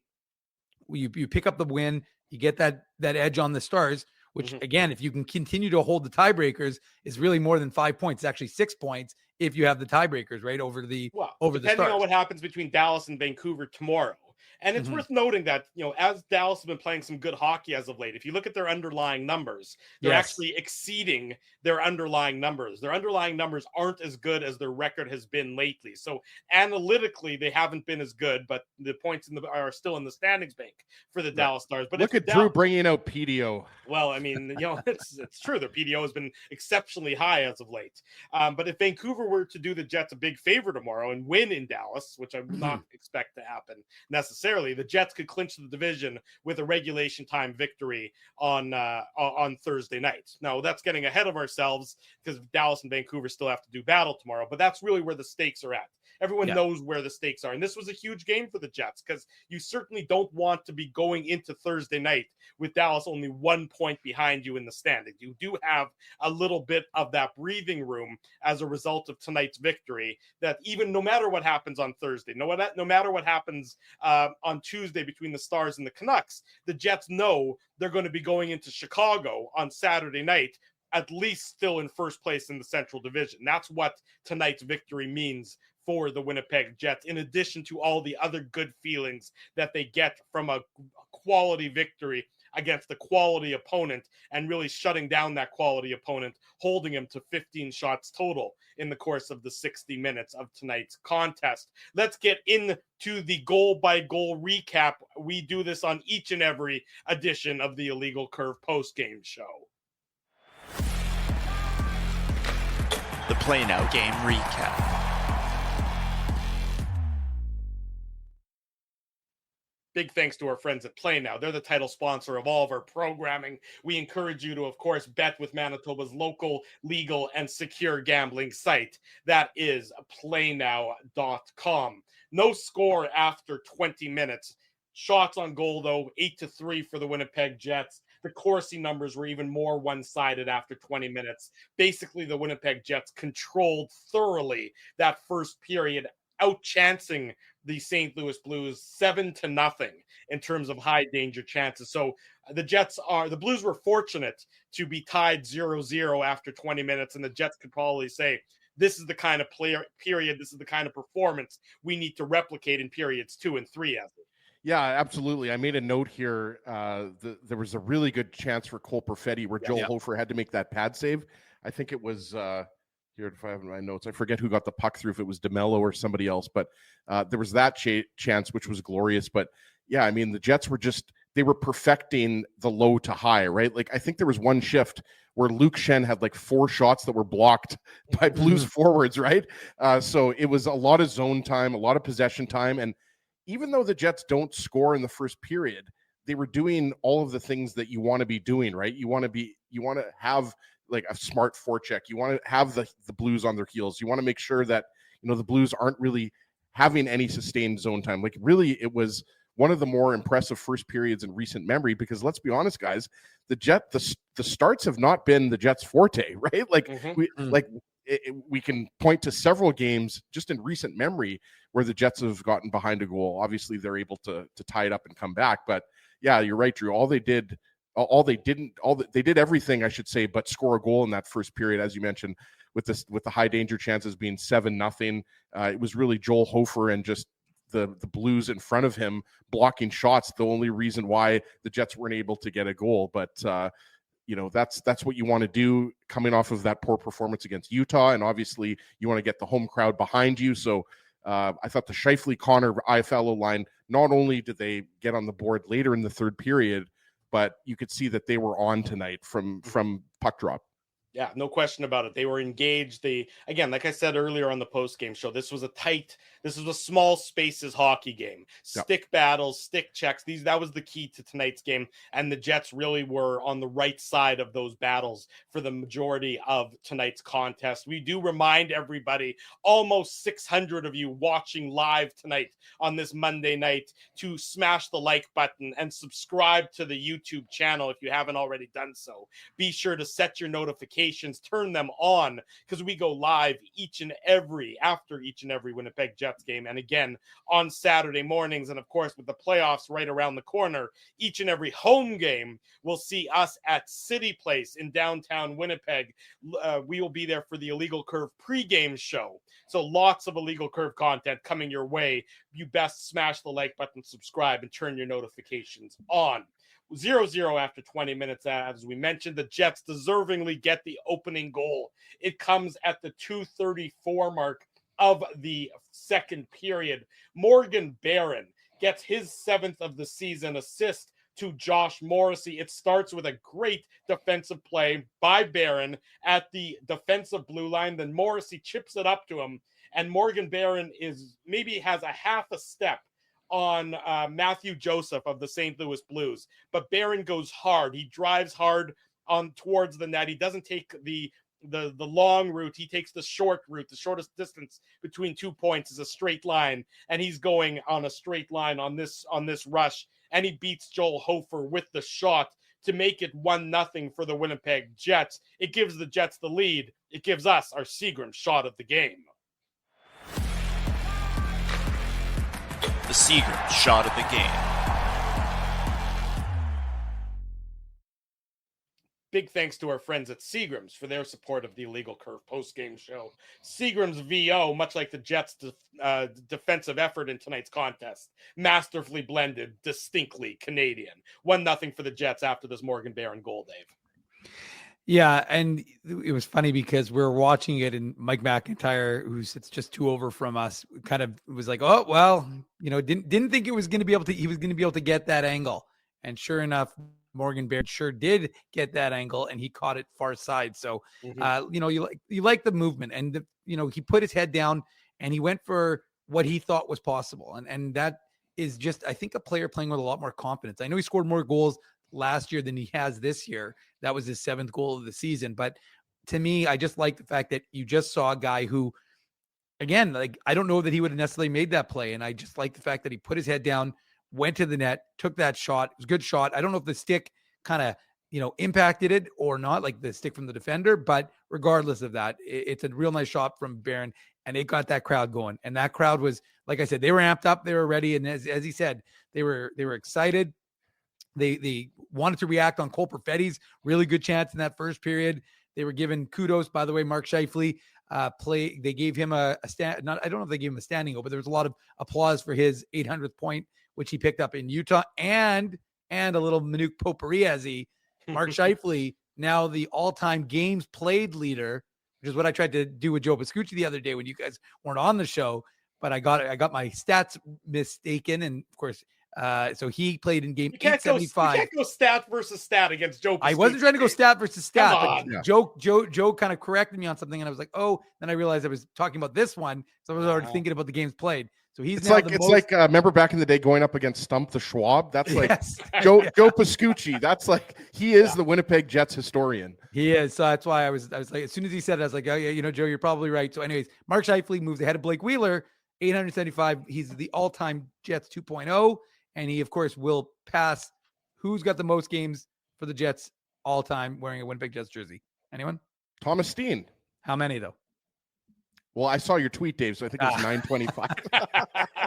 Speaker 4: you pick up the win, you get that edge on the Stars, which again, if you can continue to hold the tiebreakers, is really more than 5 points. It's actually 6 points if you have the tiebreakers, right? Over the Stars.
Speaker 2: Depending on what happens between Dallas and Vancouver tomorrow. And it's worth noting that, as Dallas has been playing some good hockey as of late, if you look at their underlying numbers, they're actually exceeding their underlying numbers. Their underlying numbers aren't as good as their record has been lately. So analytically, they haven't been as good, but the points are still in the standings bank for the Dallas Stars. But
Speaker 3: look at Drew bringing out PDO.
Speaker 2: Well, I mean, it's true. Their PDO has been exceptionally high as of late. But if Vancouver were to do the Jets a big favor tomorrow and win in Dallas, which I would not expect to happen necessarily, the Jets could clinch the division with a regulation time victory on Thursday night. Now, that's getting ahead of ourselves because Dallas and Vancouver still have to do battle tomorrow, but that's really where the stakes are at. Everyone
Speaker 4: Yeah.
Speaker 2: knows where the stakes are. And this was a huge game for the Jets because you certainly don't want to be going into Thursday night with Dallas only 1 point behind you in the standings. You do have a little bit of that breathing room as a result of tonight's victory, that even no matter what happens on Thursday, no matter what happens on Tuesday between the Stars and the Canucks, the Jets know they're going to be going into Chicago on Saturday night at least still in first place in the Central Division. That's what tonight's victory means for the Winnipeg Jets, in addition to all the other good feelings that they get from a quality victory against a quality opponent and really shutting down that quality opponent, holding him to 15 shots total in the course of the 60 minutes of tonight's contest. Let's get into the goal-by-goal recap. We do this on each and every edition of the Illegal Curve post-game show.
Speaker 9: The Play Now game recap.
Speaker 2: Big thanks to our friends at Play Now. They're the title sponsor of all of our programming. We encourage you to, of course, bet with Manitoba's local, legal, and secure gambling site. That is playnow.com. No score after 20 minutes. Shots on goal, though, 8-3 for the Winnipeg Jets. The Corsi numbers were even more one-sided after 20 minutes. Basically, the Winnipeg Jets controlled thoroughly that first period, outchancing the St. Louis Blues 7-0 in terms of high danger chances. So the Blues were fortunate to be tied 0-0 after 20 minutes, and the Jets could probably say, this is the kind of period, this is the kind of performance we need to replicate in periods 2 and 3.
Speaker 3: Yeah, absolutely. I made a note here. There was a really good chance for Cole Perfetti where Joel Hofer had to make that pad save. I think it was here, if I have my notes, I forget who got the puck through, if it was DeMello or somebody else, but there was that chance, which was glorious. But yeah, I mean, the Jets were they were perfecting the low to high, right? Like, I think there was one shift where Luke Shen had like 4 shots that were blocked by Blues forwards, right? So it was a lot of zone time, a lot of possession time. And even though the Jets don't score in the first period, they were doing all of the things that you want to be doing, right? You want to have like a smart forecheck. You want to have the Blues on their heels. You want to make sure that, the Blues aren't really having any sustained zone time. Like, really, it was one of the more impressive first periods in recent memory, because let's be honest, guys, the starts have not been the Jets' forte, right? Like, we can point to several games just in recent memory where the Jets have gotten behind a goal. Obviously, they're able to tie it up and come back. But yeah, you're right, Drew. They did everything, I should say, but score a goal in that first period, as you mentioned, with the high danger chances being 7-0. It was really Joel Hofer and just the Blues in front of him blocking shots, the only reason why the Jets weren't able to get a goal. But that's what you want to do coming off of that poor performance against Utah. And obviously you want to get the home crowd behind you. So I thought the Scheifele-Connor IFLO line, not only did they get on the board later in the third period, but you could see that they were on tonight from puck drop.
Speaker 2: Yeah, no question about it. They were engaged. Again, like I said earlier on the post-game show, this was a small spaces hockey game. Stick battles, stick checks. That was the key to tonight's game. And the Jets really were on the right side of those battles for the majority of tonight's contest. We do remind everybody, almost 600 of you watching live tonight on this Monday night, to smash the like button and subscribe to the YouTube channel if you haven't already done so. Be sure to set your notifications, turn them on, because we go live after each and every Winnipeg Jets game, and again on Saturday mornings. And of course, with the playoffs right around the corner, each and every home game will see us at City Place in downtown Winnipeg. We will be there for the Illegal Curve pregame show, so lots of Illegal Curve content coming your way. You best smash the like button, subscribe, and turn your notifications on. 0-0 after 20 minutes. As we mentioned, the Jets deservingly get the opening goal. It comes at the 2:34 mark of the second period. Morgan Barron gets his 7th of the season assist to Josh Morrissey. It starts with a great defensive play by Barron at the defensive blue line. Then Morrissey chips it up to him, and Morgan Barron has a half a step on Matthew Joseph of the St. Louis Blues. But Barron goes hard. He drives hard on towards the net. He doesn't take the the long route. He takes the short route. The shortest distance between 2 points is a straight line, and he's going on a straight line on this rush, and he beats Joel Hofer with the shot to make it 1-0 for the Winnipeg Jets. It gives the Jets the lead. It gives us our Seagram shot of the game.
Speaker 9: The Seagram shot of the game.
Speaker 2: Big thanks to our friends at Seagram's for their support of the Illegal Curve post-game show. Seagram's VO, much like the Jets' defensive effort in tonight's contest, masterfully blended, distinctly Canadian. 1-0 for the Jets after this Morgan Barron goal, Dave.
Speaker 4: Yeah, and it was funny because we were watching it, and Mike McIntyre, who sits just 2 over from us, kind of was like, "Oh well," didn't think he was going to be able to get that angle, and sure enough, Morgan Barron sure did get that angle, and he caught it far side. So, you like the movement, and he put his head down and he went for what he thought was possible, and that is just, I think, a player playing with a lot more confidence. I know he scored more goals last year than he has this year. That was his 7th goal of the season, but to me, I just like the fact that you just saw a guy who, again, like, I don't know that he would have necessarily made that play, and I just like the fact that he put his head down, went to the net, took that shot. It was a good shot. I don't know if the stick kind of, impacted it or not, like the stick from the defender, but regardless of that, it's a real nice shot from Barron, and it got that crowd going. And that crowd was, like I said, they were amped up, they were ready. And as he said, they were excited. They wanted to react on Cole Perfetti's really good chance in that first period. They were given kudos, by the way. Mark Scheifele they gave him a stand. I don't know if they gave him a standing O, but there was a lot of applause for his 800th point, which he picked up in Utah, and a little Manuk potpourri as Mark Scheifele, now the all-time games played leader, which is what I tried to do with Joe Pascucci the other day when you guys weren't on the show, but I got my stats mistaken, and of course, so he played in game 875.
Speaker 2: You can't go stat versus stat against Joe Pascucci.
Speaker 4: I wasn't trying to go stat versus stat, but
Speaker 2: yeah.
Speaker 4: Joe kind of corrected me on something, and I was like, oh, then I realized I was talking about this one, so I was already thinking about the games played. So he's
Speaker 3: remember back in the day going up against Stump the Schwab? That's like Joe Pascucci. That's like, he is the Winnipeg Jets historian.
Speaker 4: He is. So that's why I was like, as soon as he said it, I was like, oh yeah, Joe, you're probably right. So anyways, Mark Scheifele moves ahead of Blake Wheeler, 875. He's the all-time Jets 2.0. And he, of course, will pass. Who's got the most games for the Jets all time wearing a Winnipeg Jets jersey? Anyone?
Speaker 3: Thomas Steen.
Speaker 4: How many, though?
Speaker 3: Well, I saw your tweet, Dave, so I think it was 925.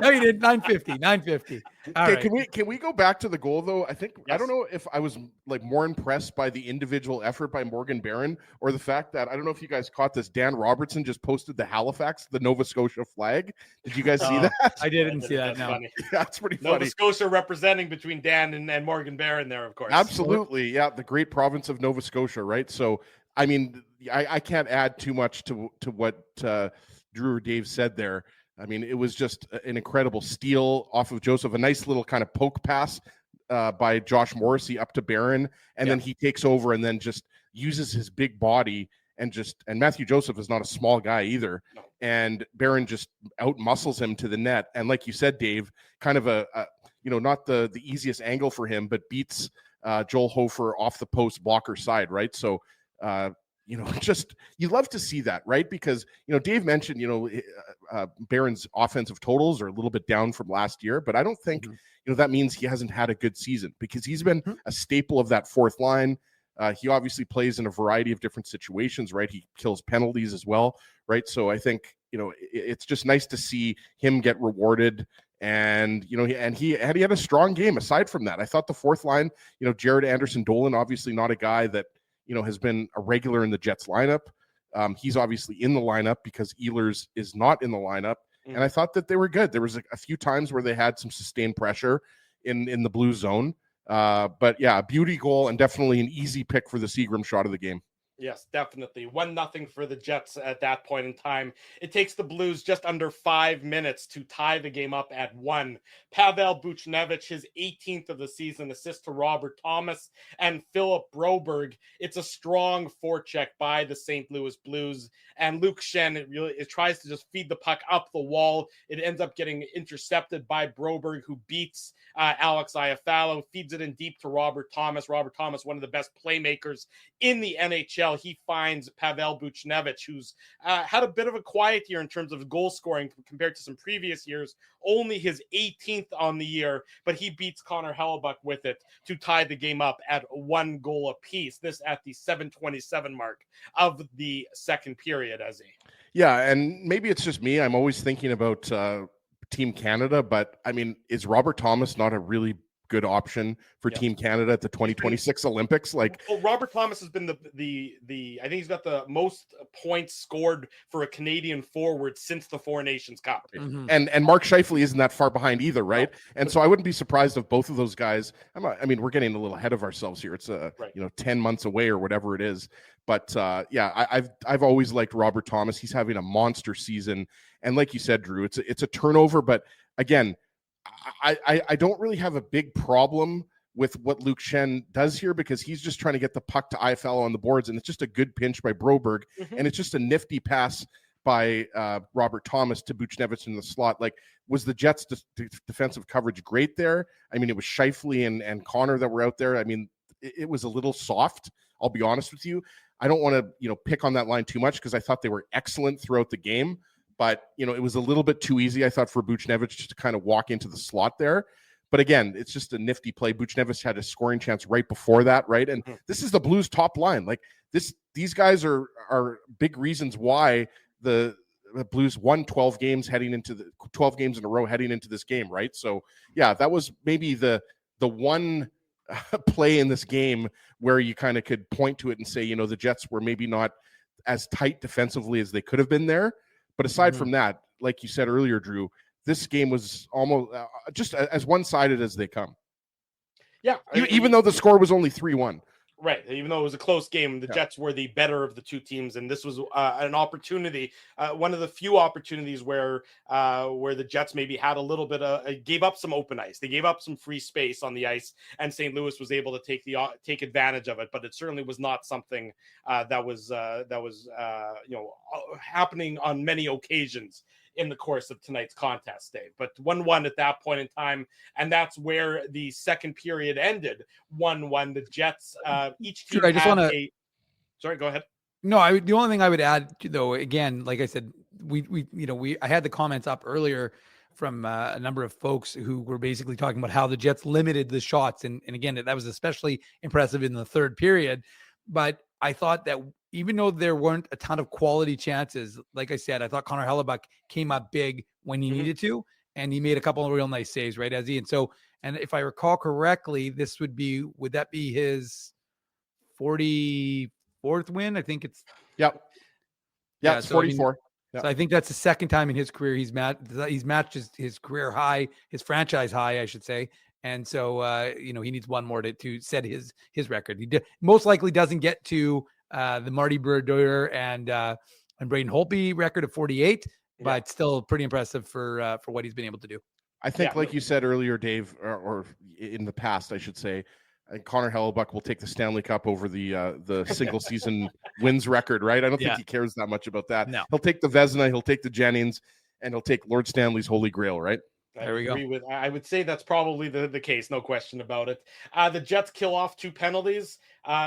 Speaker 4: No, you did 950. All right.
Speaker 3: Can we go back to the goal, though? I think, yes. I don't know if I was like more impressed by the individual effort by Morgan Barron, or the fact that, I don't know if you guys caught this, Dan Robertson just posted the Halifax, the Nova Scotia flag. Did you guys see that?
Speaker 4: I didn't see that. No.
Speaker 3: That's pretty funny.
Speaker 2: Nova Scotia representing between Dan and Morgan Barron there, of course.
Speaker 3: Absolutely. Yeah. The great province of Nova Scotia, right? So, I mean, I can't add too much to what Drew or Dave said there. I mean, it was just an incredible steal off of Joseph, a nice little kind of poke pass by Josh Morrissey up to Barron, and then he takes over and then just uses his big body and Matthew Joseph is not a small guy either. No. And Barron just out muscles him to the net. And like you said, Dave, kind of a not the easiest angle for him, but beats Joel Hofer off the post blocker side, right? So, just you love to see that, right? Because, Dave mentioned, Barron's offensive totals are a little bit down from last year, but I don't think, that means he hasn't had a good season, because he's been a staple of that fourth line. He obviously plays in a variety of different situations, right? He kills penalties as well, right? So I think, it's just nice to see him get rewarded. And, he had a strong game aside from that. I thought the fourth line, Jared Anderson-Dolan, obviously not a guy that, has been a regular in the Jets lineup. He's obviously in the lineup because Ehlers is not in the lineup. And I thought that they were good. There was a few times where they had some sustained pressure in the blue zone. But yeah, a beauty goal and definitely an easy pick for the Seagram shot of the game.
Speaker 2: Yes, definitely. 1-0 for the Jets at that point in time. It takes the Blues just under 5 minutes to tie the game up at 1. Pavel Buchnevich, his 18th of the season, assist to Robert Thomas and Philip Broberg. It's a strong forecheck by the St. Louis Blues. And Luke Schenn, it tries to just feed the puck up the wall. It ends up getting intercepted by Broberg, who beats Alex Iafallo, feeds it in deep to Robert Thomas. Robert Thomas, one of the best playmakers in the NHL. Del, he finds Pavel Buchnevich, who's had a bit of a quiet year in terms of goal scoring compared to some previous years, only his 18th on the year, but he beats Connor Hellebuck with it to tie the game up at 1 goal apiece. This at the 7:27 mark of the second period, as he.
Speaker 3: Yeah, and maybe it's just me. I'm always thinking about Team Canada, but I mean, is Robert Thomas not a really good option for Team Canada at the 2026 Olympics? Like,
Speaker 2: well, Robert Thomas has been the I think he's got the most points scored for a Canadian forward since the Four Nations Cup.
Speaker 3: and Mark Scheifele isn't that far behind either, right? And so I wouldn't be surprised if both of those guys. I mean, we're getting a little ahead of ourselves here. It's 10 months away or whatever it is. But I've always liked Robert Thomas. He's having a monster season, and like you said, Drew, it's a turnover. But again, I don't really have a big problem with what Luke Shen does here, because he's just trying to get the puck to IFL on the boards, and it's just a good pinch by Broberg, and it's just a nifty pass by Robert Thomas to Buchnevich in the slot. Like, was the Jets' defensive coverage great there? I mean, it was Scheifele and Connor that were out there. I mean, it was a little soft, I'll be honest with you. I don't want to, pick on that line too much, because I thought they were excellent throughout the game. But, it was a little bit too easy, I thought, for Buchnevich just to kind of walk into the slot there. But again, it's just a nifty play. Buchnevich had a scoring chance right before that, right? And this is the Blues' top line. Like, these guys are big reasons why the Blues won 12 games in a row heading into this game, right? So, yeah, that was maybe the one play in this game where you kind of could point to it and say, the Jets were maybe not as tight defensively as they could have been there. But aside from that, like you said earlier, Drew, this game was almost just as one-sided as they come.
Speaker 2: Yeah.
Speaker 3: Even though the score was only 3-1.
Speaker 2: Right. Even though it was a close game, the Jets were the better of the two teams. And this was an opportunity, one of the few opportunities where the Jets maybe had a little bit gave up some open ice. They gave up some free space on the ice, and St. Louis was able to take advantage of it. But it certainly was not something that was happening on many occasions in the course of tonight's contest, Dave. But 1-1 at that point in time, and that's where the second period ended. 1-1. The Jets, each team.
Speaker 4: Sure, I just want to.
Speaker 2: Sorry, go ahead.
Speaker 4: No, the only thing I would add, though, again, like I said, I had the comments up earlier from a number of folks who were basically talking about how the Jets limited the shots, and again, that was especially impressive in the third period. But I thought that even though there weren't a ton of quality chances, like I said, I thought Connor Hellebuck came up big when he needed to, and he made a couple of real nice saves, right, Ezzy? And if I recall correctly, would that be his 44th win? I think it's.
Speaker 3: Yep. Yeah, it's 44.
Speaker 4: So I think that's the second time in his career he's matched his career high, his franchise high, I should say. And so, he needs one more to set his record. He most likely doesn't get to the Marty Brodeur and Braden Holtby record of 48, but still pretty impressive for what he's been able to do.
Speaker 3: I think, like you said earlier, Dave, or in the past, I should say, Connor Hellebuck will take the Stanley Cup over the single season wins record, right? I don't think he cares that much about that.
Speaker 4: No.
Speaker 3: He'll take the Vezina, he'll take the Jennings, and he'll take Lord Stanley's Holy Grail, right?
Speaker 4: There we go.
Speaker 2: I would say that's probably the case, no question about it. The Jets kill off 2 penalties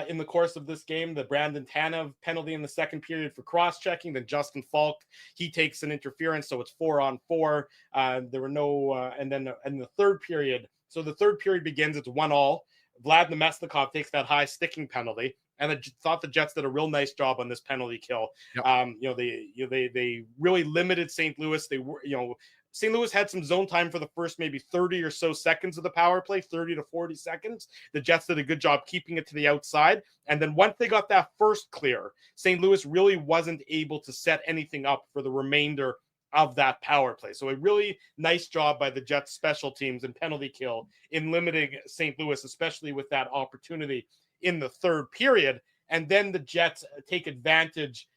Speaker 2: in the course of this game. The Brandon Tanev penalty in the second period for cross-checking. Then Justin Falk, he takes an interference, so it's 4-on-4. There were no, and then in the third period, so the third period begins, it's 1-1. Vlad Nemesnikov takes that high sticking penalty, and I thought the Jets did a real nice job on this penalty kill. Yep. They really limited St. Louis. They were, St. Louis had some zone time for the first maybe 30 or so seconds of the power play, 30 to 40 seconds. The Jets did a good job keeping it to the outside. And then once they got that first clear, St. Louis really wasn't able to set anything up for the remainder of that power play. So a really nice job by the Jets special teams and penalty kill in limiting St. Louis, especially with that opportunity in the third period. And then the Jets take advantage.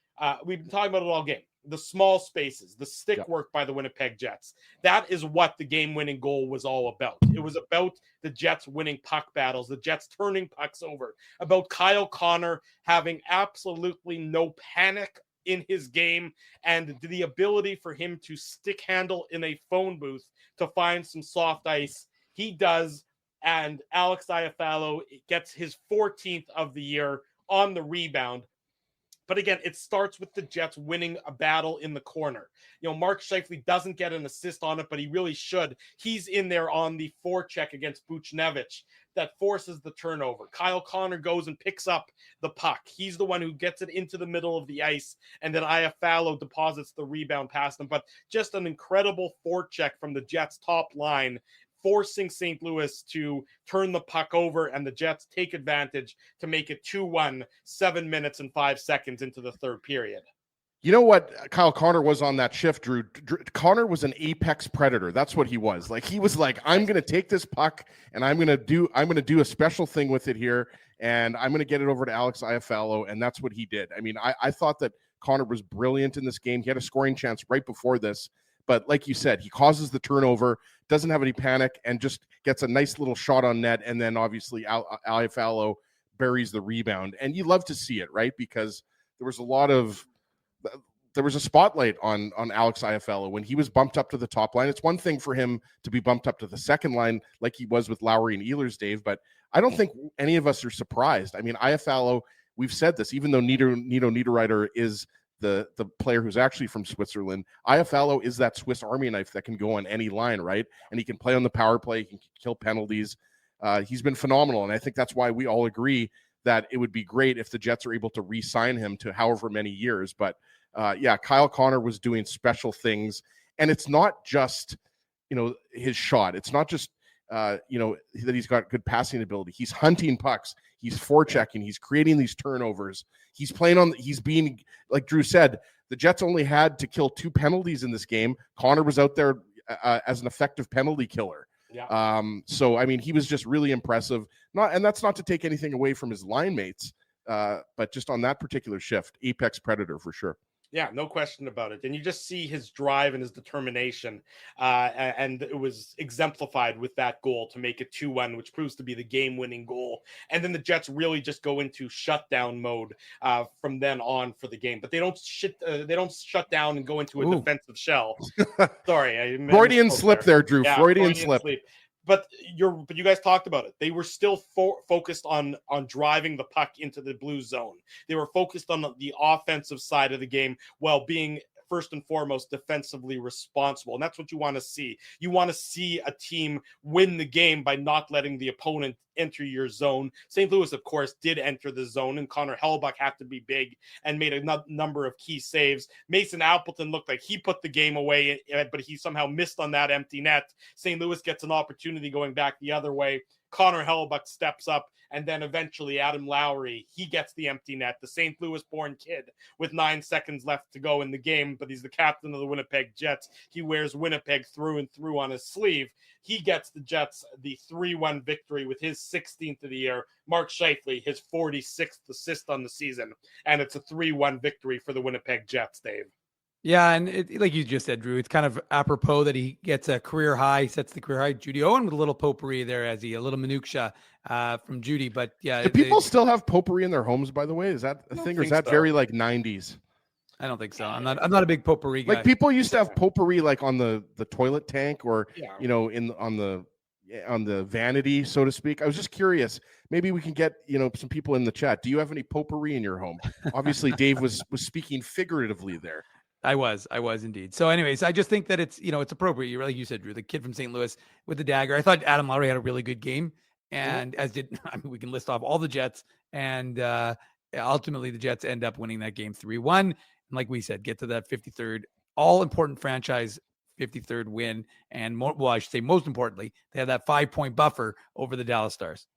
Speaker 2: We've been talking about it all game. The small spaces, the stick work by the Winnipeg Jets. That is what the game-winning goal was all about. It was about the Jets winning puck battles, the Jets turning pucks over, about Kyle Connor having absolutely no panic in his game, and the ability for him to stick handle in a phone booth to find some soft ice. He does, and Alex Iafallo gets his 14th of the year on the rebound. But again, it starts with the Jets winning a battle in the corner. Mark Scheifele doesn't get an assist on it, but he really should. He's in there on the forecheck against Buchnevich that forces the turnover. Kyle Connor goes and picks up the puck. He's the one who gets it into the middle of the ice, and then Iafallo deposits the rebound past him. But just an incredible forecheck from the Jets' top line, forcing St. Louis to turn the puck over, and the Jets take advantage to make it 2-1, 7 minutes and 5 seconds into the third period.
Speaker 3: You know what Kyle Connor was on that shift, Drew? Connor was an apex predator. That's what he was. Like, he was like, I'm going to take this puck and I'm going to do a special thing with it here, and I'm going to get it over to Alex Iafallo, and that's what he did. I mean, I thought that Connor was brilliant in this game. He had a scoring chance right before this, but like you said, he causes the turnover, doesn't have any panic, and just gets a nice little shot on net, and then obviously Iafallo buries the rebound. And you love to see it, right? Because there was a spotlight on Alex Iafallo when he was bumped up to the top line. It's one thing for him to be bumped up to the second line like he was with Lowry and Ehlers, Dave, but I don't think any of us are surprised. I mean, Iafallo, we've said this, even though Nito Niederreiter is the player who's actually from Switzerland, Iafallo is that Swiss Army knife that can go on any line, right? And he can play on the power play, he can kill penalties. He's been phenomenal, and I think that's why we all agree that it would be great if the Jets are able to re-sign him to however many years. But Kyle Connor was doing special things, and it's not just, his shot. It's not just, that he's got good passing ability. He's hunting pucks. He's forechecking. He's creating these turnovers. He's being, like Drew said, the Jets only had to kill 2 penalties in this game. Connor was out there as an effective penalty killer.
Speaker 2: Yeah.
Speaker 3: So, I mean, he was just really impressive. And that's not to take anything away from his line mates, but just on that particular shift, apex predator for sure.
Speaker 2: Yeah, no question about it. And you just see his drive and his determination. And it was exemplified with that goal to make it 2-1, which proves to be the game-winning goal. And then the Jets really just go into shutdown mode from then on for the game. But they don't shut down and go into a defensive shell. Sorry.
Speaker 3: Freudian slip there, Drew.
Speaker 2: Yeah,
Speaker 3: Freudian slip.
Speaker 2: But you guys talked about it. They were still focused on driving the puck into the blue zone. They were focused on the offensive side of the game while being first and foremost defensively responsible. And that's what you want to see. You want to see a team win the game by not letting the opponent enter your zone. St. Louis, of course, did enter the zone, and Connor Hellebuyck had to be big and made a number of key saves. Mason Appleton looked like he put the game away, but he somehow missed on that empty net. St. Louis gets an opportunity going back the other way. Connor Hellebuyck steps up, and then eventually Adam Lowry, he gets the empty net. The St. Louis-born kid with 9 seconds left to go in the game, but he's the captain of the Winnipeg Jets. He wears Winnipeg through and through on his sleeve. He gets the Jets the 3-1 victory with his 16th of the year. Mark Scheifele, his 46th assist on the season, and it's a 3-1 victory for the Winnipeg Jets, Dave.
Speaker 4: Yeah, and like you just said, Drew, it's kind of apropos that he gets a career high, sets the career high. Judy Owen with a little potpourri there, as a little minutia from Judy. But yeah,
Speaker 3: do people still have potpourri in their homes? By the way, is that a thing, or is that very like 90s?
Speaker 4: I don't think so. I'm not a big potpourri guy.
Speaker 3: Like, people used to have potpourri like on the toilet tank, or on the vanity, so to speak. I was just curious. Maybe we can get some people in the chat. Do you have any potpourri in your home? Obviously, Dave was speaking figuratively there.
Speaker 4: I was indeed. So anyways, I just think that it's appropriate. Like you said, Drew, the kid from St. Louis with the dagger. I thought Adam Lowry had a really good game, and we can list off all the Jets, and ultimately the Jets end up winning that game 3-1. And like we said, get to that 53rd all important franchise 53rd win, and I should say most importantly, they have that 5-point buffer over the Dallas Stars.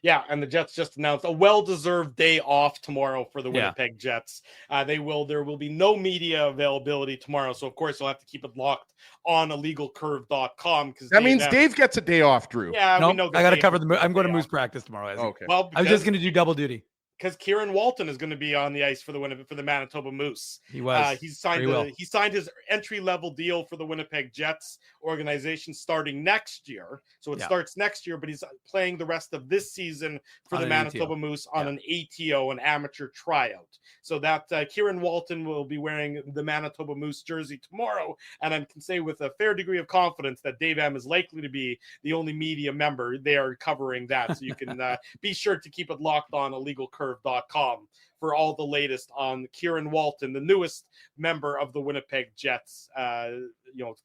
Speaker 2: Yeah, and the Jets just announced a well-deserved day off tomorrow for the Winnipeg Jets. There will be no media availability tomorrow, so of course you'll have to keep it locked on illegalcurve.com. Because
Speaker 3: that means Dave gets a day off, Drew.
Speaker 2: Yeah,
Speaker 4: nope,
Speaker 2: we know.
Speaker 4: I got to cover I'm going to Moose practice tomorrow.
Speaker 3: Okay.
Speaker 2: Well,
Speaker 4: I was just going to do double duty.
Speaker 2: Because Kieran Walton is going to be on the ice for the Manitoba Moose.
Speaker 4: He was.
Speaker 2: He signed his entry-level deal for the Winnipeg Jets organization starting next year. So it starts next year, but he's playing the rest of this season for the Manitoba Moose on an ATO, an amateur tryout. So that Kieran Walton will be wearing the Manitoba Moose jersey tomorrow, and I can say with a fair degree of confidence that Dave M is likely to be the only media member there covering that. So you can be sure to keep it locked on illegalcurve.com for all the latest on Kieran Walton, the newest member of the Winnipeg Jets,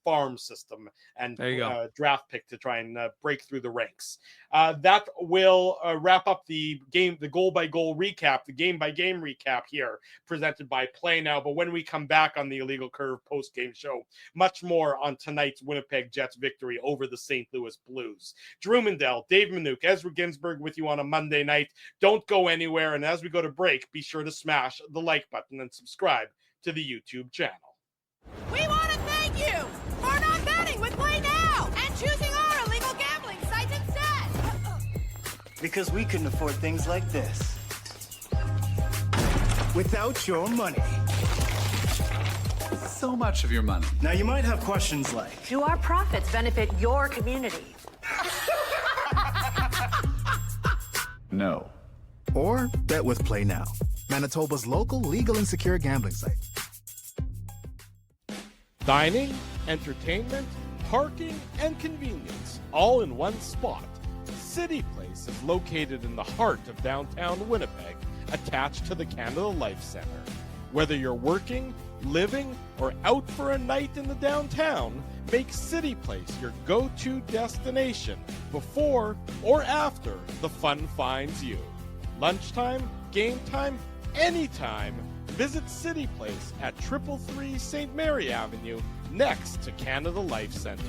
Speaker 2: farm system and
Speaker 4: There you go.
Speaker 2: draft pick to try and break through the ranks. That will wrap up the goal-by-goal recap, the game-by-game recap here, presented by Play Now. But when we come back on the Illegal Curve post-game show, much more on tonight's Winnipeg Jets victory over the St. Louis Blues. Drew Mandel, Dave Minuk, Ezra Ginsburg with you on a Monday night. Don't go anywhere. And as we go to break, be sure to smash the like button and subscribe to the YouTube channel.
Speaker 10: We want to thank you for not betting with Play Now and choosing our illegal gambling sites instead.
Speaker 11: Because we couldn't afford things like this without your money.
Speaker 12: So much of your money.
Speaker 11: Now you might have questions like,
Speaker 8: Do our profits benefit your community?
Speaker 12: No.
Speaker 11: or bet with Play Now, Manitoba's local legal and secure gambling site.
Speaker 2: Dining, entertainment, parking, and convenience, all in one spot. City Place is located in the heart of downtown Winnipeg, attached to the Canada Life Centre. Whether you're working, living, or out for a night in the downtown, make City Place your go-to destination before or after the fun finds you. Lunchtime, game time, anytime, visit City Place at 333 St. Mary Avenue, next to Canada Life Centre.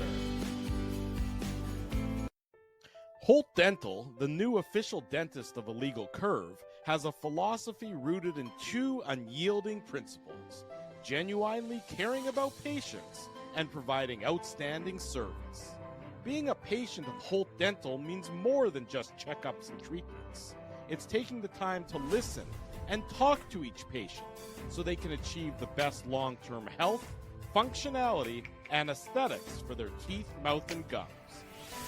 Speaker 2: Holt Dental, the new official dentist of Illegal Curve, has a philosophy rooted in two unyielding principles: genuinely caring about patients and providing outstanding service. Being a patient of Holt Dental means more than just checkups and treatments. It's taking the time to listen and talk to each patient so they can achieve the best long-term health, functionality, and aesthetics for their teeth, mouth, and gums.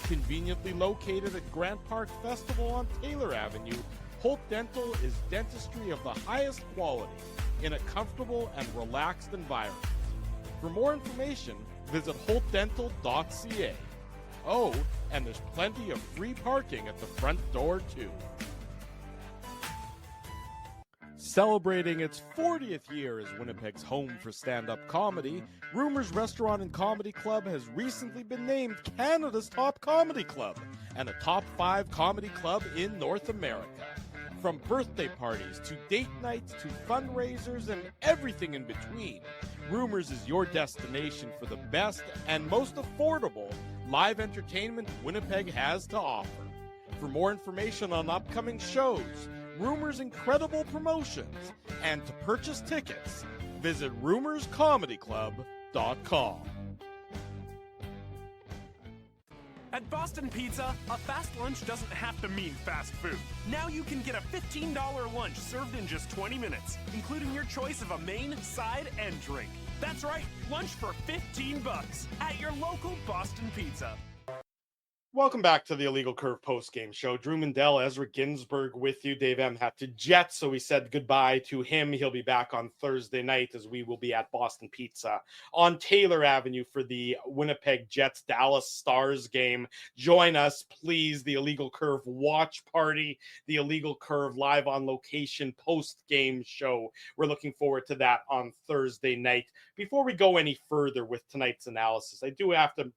Speaker 2: Conveniently located at Grant Park Festival on Taylor Avenue, Holt Dental is dentistry of the highest quality in a comfortable and relaxed environment. For more information, visit holtdental.ca. Oh, and there's plenty of free parking at the front door, too. Celebrating its 40th year as Winnipeg's home for stand-up comedy, Rumors Restaurant and Comedy Club has recently been named Canada's top comedy club and a top 5 comedy club in North America. From birthday parties to date nights to fundraisers and everything in between, Rumors is your destination for the best and most affordable live entertainment Winnipeg has to offer. For more information on upcoming shows, Rumors' incredible promotions, and to purchase tickets, visit rumorscomedyclub.com.
Speaker 13: At Boston Pizza, a fast lunch doesn't have to mean fast food. Now you can get a $15 lunch served in just 20 minutes, including your choice of a main, side, and drink. That's right, lunch for $15 at your local Boston Pizza.
Speaker 2: Welcome back to the Illegal Curve post-game show. Drew Mandel, Ezra Ginsburg with you. Dave M. had to jet, so we said goodbye to him. He'll be back on Thursday night as we will be at Boston Pizza on Taylor Avenue for the Winnipeg Jets Dallas Stars game. Join us, please. The Illegal Curve watch party, the Illegal Curve live on location post-game show. We're looking forward to that on Thursday night. Before we go any further with tonight's analysis, we do have to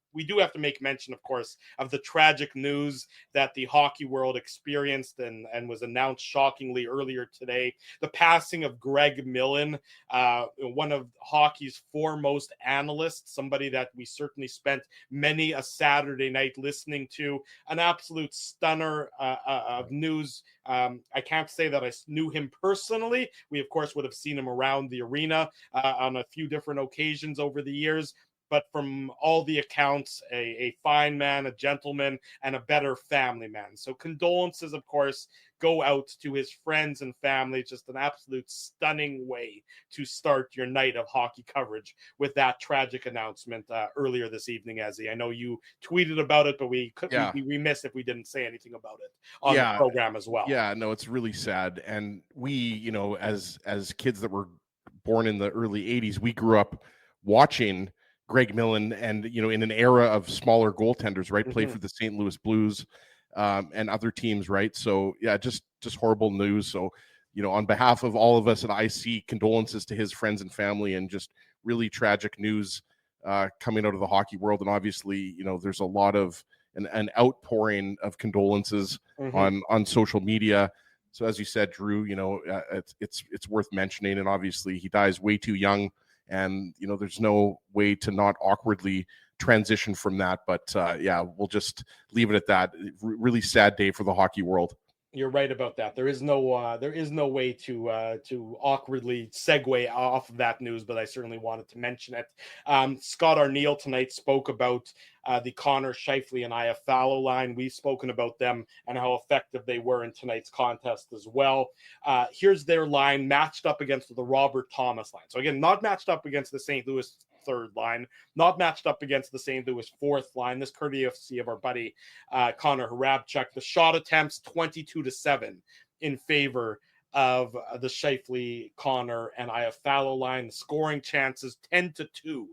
Speaker 2: make mention, of course, of the tragic news that the hockey world experienced and was announced shockingly earlier today. The passing of Greg Millen, one of hockey's foremost analysts, somebody that we certainly spent many a Saturday night listening to. An absolute stunner of news. I can't say that I knew him personally. We, of course, would have seen him around the arena on a few different occasions over the years. But from all the accounts, a fine man, a gentleman, and a better family man. So condolences, of course, go out to his friends and family. Just an absolute stunning way to start your night of hockey coverage with that tragic announcement earlier this evening, Ezzy. I know you tweeted about it, but we'd be remiss if we didn't say anything about it on the program as well.
Speaker 3: Yeah, no, it's really sad. And we, as kids that were born in the early 80s, we grew up watching Greg Millen and, in an era of smaller goaltenders, right? Played for the St. Louis Blues and other teams, right? So, yeah, just horrible news. So on behalf of all of us at IC, condolences to his friends and family, and just really tragic news coming out of the hockey world. And obviously, there's a lot of an outpouring of condolences on social media. So as you said, Drew, it's worth mentioning. And obviously he dies way too young, and there's no way to not awkwardly transition from that. But we'll just leave it at that. Really sad day for the hockey world.
Speaker 2: You're right about that. There is no way to awkwardly segue off of that news, but I certainly wanted to mention it. Scott Arneal tonight spoke about the Connor Scheifele and Iafallo line. We've spoken about them and how effective they were in tonight's contest as well. Here's their line matched up against the Robert Thomas line. So again, not matched up against the St. Louis third line, not matched up against the St. Louis fourth line. This courtesy of our buddy Connor Hrabchuk. The shot attempts 22-7 in favor of the Scheifele, Connor, and Iafallo line. The scoring chances 10-2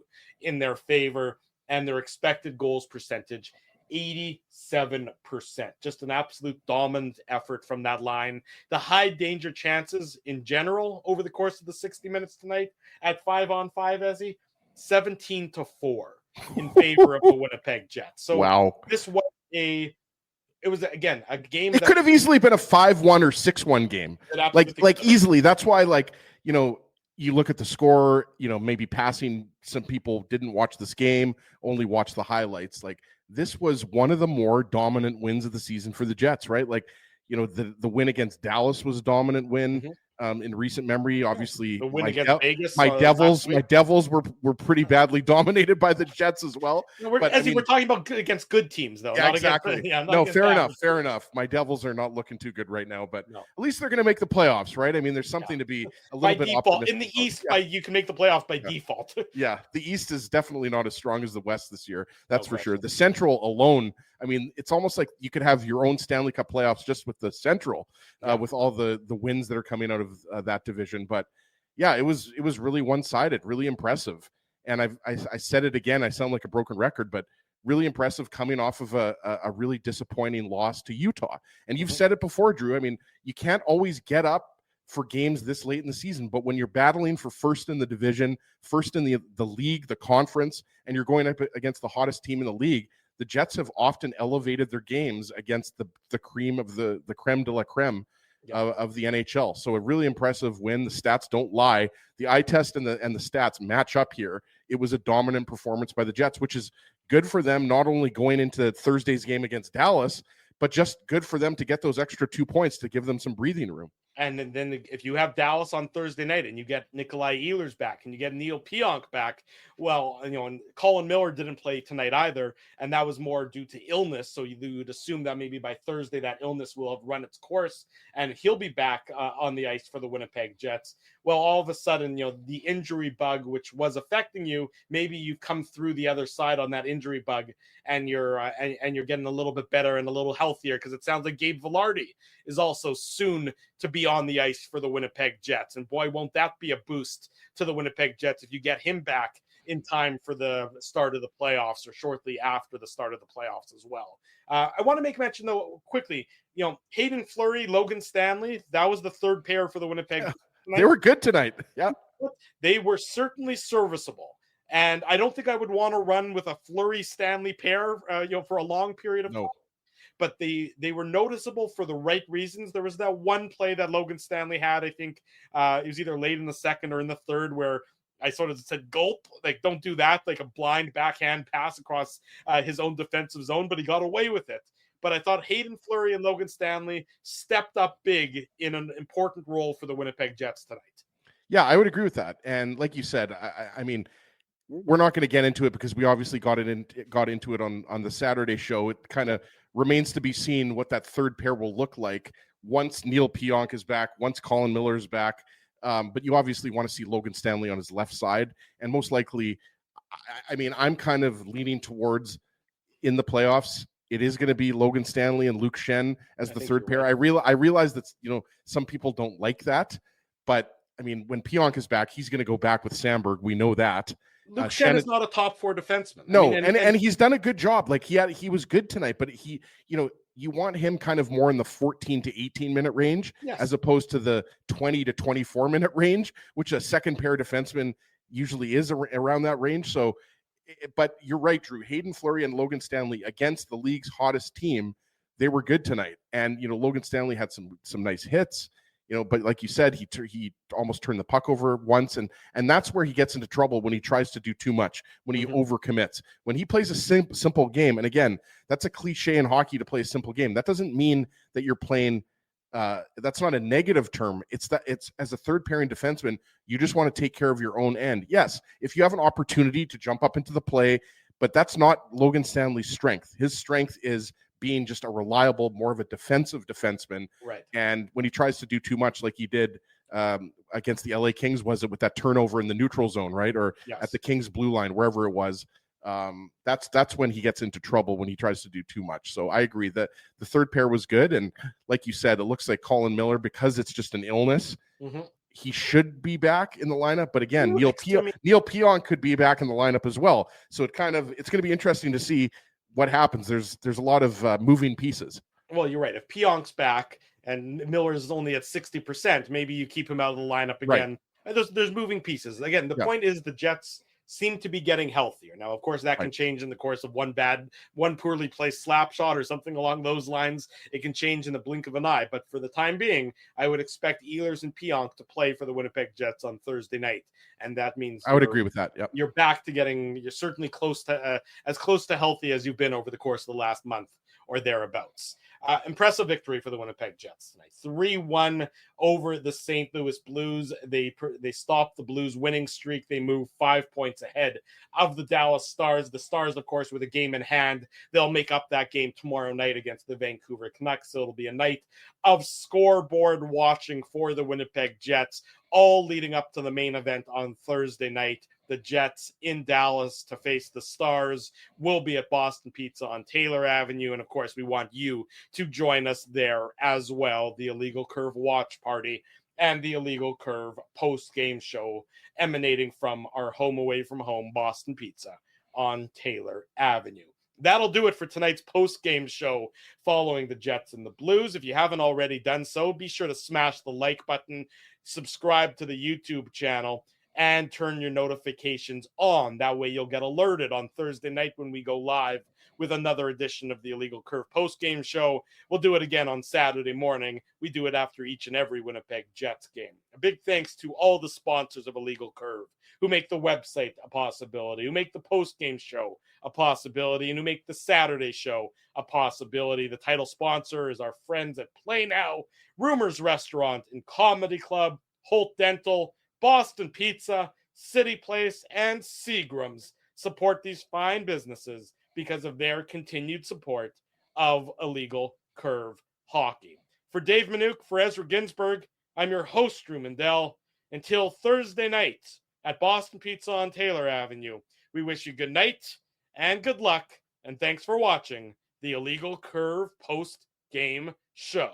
Speaker 2: in their favor, and their expected goals percentage 87%. Just an absolute dominant effort from that line. The high danger chances in general over the course of the 60 minutes tonight at 5-on-5, Ezzy, 17-4 in favor of the Winnipeg Jets. So
Speaker 3: wow,
Speaker 2: this was a game.
Speaker 3: It could have easily been a 5-1 or 6-1 game. Like easily. That's why, you look at the score, maybe passing, some people didn't watch this game, only watched the highlights. Like, this was one of the more dominant wins of the season for the Jets, right? Like, the win against Dallas was a dominant win. In recent memory, obviously,
Speaker 2: the win against Vegas.
Speaker 3: My Devils were pretty badly dominated by the Jets as well.
Speaker 2: We're talking about against good teams, though.
Speaker 3: Yeah, exactly. Fair enough. My Devils are not looking too good right now, but at least they're going to make the playoffs, right? I mean, there's something to be a little bit optimistic
Speaker 2: in the East. You can make the playoffs by default.
Speaker 3: Yeah, the East is definitely not as strong as the West this year. That's for sure. The Central alone, I mean, it's almost like you could have your own Stanley Cup playoffs just with the Central, with all the wins that are coming out of that division. But yeah, it was really one-sided, really impressive. And I said it again, I sound like a broken record, but really impressive coming off of a really disappointing loss to Utah. And you've said it before, Drew. I mean, you can't always get up for games this late in the season, but when you're battling for first in the division, first in the league, the conference, and you're going up against the hottest team in the league, the Jets have often elevated their games against the cream of the creme de la creme of the NHL. So a really impressive win. The stats don't lie. The eye test and the stats match up here. It was a dominant performance by the Jets, which is good for them, not only going into Thursday's game against Dallas, but just good for them to get those extra 2 points to give them some breathing room.
Speaker 2: And then if you have Dallas on Thursday night and you get Nikolai Ehlers back and you get Neil Pionk back, well, and Colin Miller didn't play tonight either, and that was more due to illness. So you would assume that maybe by Thursday that illness will have run its course and he'll be back on the ice for the Winnipeg Jets. Well, all of a sudden, the injury bug, which was affecting you, maybe you've come through the other side on that injury bug and you're getting a little bit better and a little healthier, because it sounds like Gabe Vilardi is also soon to be on the ice for the Winnipeg Jets. And boy, won't that be a boost to the Winnipeg Jets if you get him back in time for the start of the playoffs or shortly after the start of the playoffs as well. I want to make mention, though, quickly, Hayden Fleury, Logan Stanley, that was the third pair for the Winnipeg.
Speaker 3: They were good tonight. Yeah.
Speaker 2: They were certainly serviceable. And I don't think I would want to run with a Fleury Stanley pair, for a long period of time. But they were noticeable for the right reasons. There was that one play that Logan Stanley had, I think it was either late in the second or in the third, where I sort of said, gulp, like, don't do that, like a blind backhand pass across his own defensive zone, but he got away with it. But I thought Hayden Fleury and Logan Stanley stepped up big in an important role for the Winnipeg Jets tonight.
Speaker 3: Yeah, I would agree with that. And like you said, I mean, we're not going to get into it because we obviously got into it on the Saturday show. It kind of remains to be seen what that third pair will look like once Neil Pionk is back, once Colin Miller is back. But you obviously want to see Logan Stanley on his left side. And most likely, I mean, I'm kind of leaning towards in the playoffs, it is going to be Logan Stanley and Luke Shen as the third pair. Right. I realize that, some people don't like that. But, I mean, when Pionk is back, he's going to go back with Samberg. We know that.
Speaker 2: Luke Shen is not a top four defenseman.
Speaker 3: No, and he's done a good job. Like he was good tonight, but he, you want him kind of more in the 14 to 18 minute range,
Speaker 2: Yes.
Speaker 3: as opposed to the 20 to 24 minute range, which a second pair defenseman usually is around that range. So, but you're right, Drew. Hayden Fleury and Logan Stanley against the league's hottest team, they were good tonight. And, Logan Stanley had some nice hits, but like you said, he almost turned the puck over once. And that's where he gets into trouble, when he tries to do too much, when he overcommits. When he plays a simple game, and again, that's a cliche in hockey to play a simple game. That doesn't mean that you're playing that's not a negative term. It's as a third pairing defenseman, you just want to take care of your own end. Yes, if you have an opportunity to jump up into the play, but that's not Logan Stanley's strength. His strength is being just a reliable, more of a defensive defenseman.
Speaker 2: Right. And
Speaker 3: when he tries to do too much, like he did against the LA Kings, was it with that turnover in the neutral zone, right? Or at the Kings blue line, wherever it was. That's when he gets into trouble, when he tries to do too much. So I agree that the third pair was good. And like you said, it looks like Colin Miller, because it's just an illness, he should be back in the lineup. But again, Neil Pionk could be back in the lineup as well. So it's going to be interesting to see what happens. There's a lot of moving pieces.
Speaker 2: Well, you're right. If Pionk's back and Miller's only at 60%, maybe you keep him out of the lineup again. Right. There's moving pieces. Again, the point is the Jets seem to be getting healthier. Now, of course, that can change in the course of one poorly placed slap shot or something along those lines. It can change in the blink of an eye. But for the time being, I would expect Ehlers and Pionk to play for the Winnipeg Jets on Thursday night. And that means
Speaker 3: I would agree with that. Yep.
Speaker 2: You're back to you're certainly close to as close to healthy as you've been over the course of the last month or thereabouts. Impressive victory for the Winnipeg Jets tonight. 3-1 over the St. Louis Blues. They stopped the Blues winning streak. They moved 5 points ahead of the Dallas Stars. The Stars, of course, with a game in hand, they'll make up that game tomorrow night against the Vancouver Canucks. So it'll be a night of scoreboard watching for the Winnipeg Jets, all leading up to the main event on Thursday night. The Jets in Dallas to face the Stars. Will be at Boston Pizza on Taylor Avenue. And of course, we want you to join us there as well. The Illegal Curve watch party and the Illegal Curve post-game show emanating from our home away from home, Boston Pizza on Taylor Avenue. That'll do it for tonight's post-game show following the Jets and the Blues. If you haven't already done so, be sure to smash the like button, subscribe to the YouTube channel, and turn your notifications on. That way you'll get alerted on Thursday night when we go live with another edition of the Illegal Curve post-game show. We'll do it again on Saturday morning. We do it after each and every Winnipeg Jets game. A big thanks to all the sponsors of Illegal Curve who make the website a possibility, who make the post-game show a possibility, and who make the Saturday show a possibility. The title sponsor is our friends at Play Now, Rumors Restaurant and Comedy Club, Holt Dental, Boston Pizza, City Place, and Seagram's. Support these fine businesses because of their continued support of Illegal Curve Hockey. For Dave Minuk, for Ezra Ginsburg, I'm your host, Drew Mandel. Until Thursday night at Boston Pizza on Taylor Avenue, we wish you good night and good luck, and thanks for watching the Illegal Curve post-game show.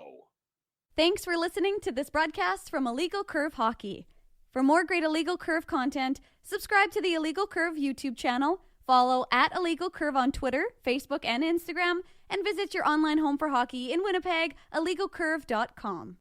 Speaker 1: Thanks for listening to this broadcast from Illegal Curve Hockey. For more great Illegal Curve content, subscribe to the Illegal Curve YouTube channel, follow at Illegal Curve on Twitter, Facebook, and Instagram, and visit your online home for hockey in Winnipeg, illegalcurve.com.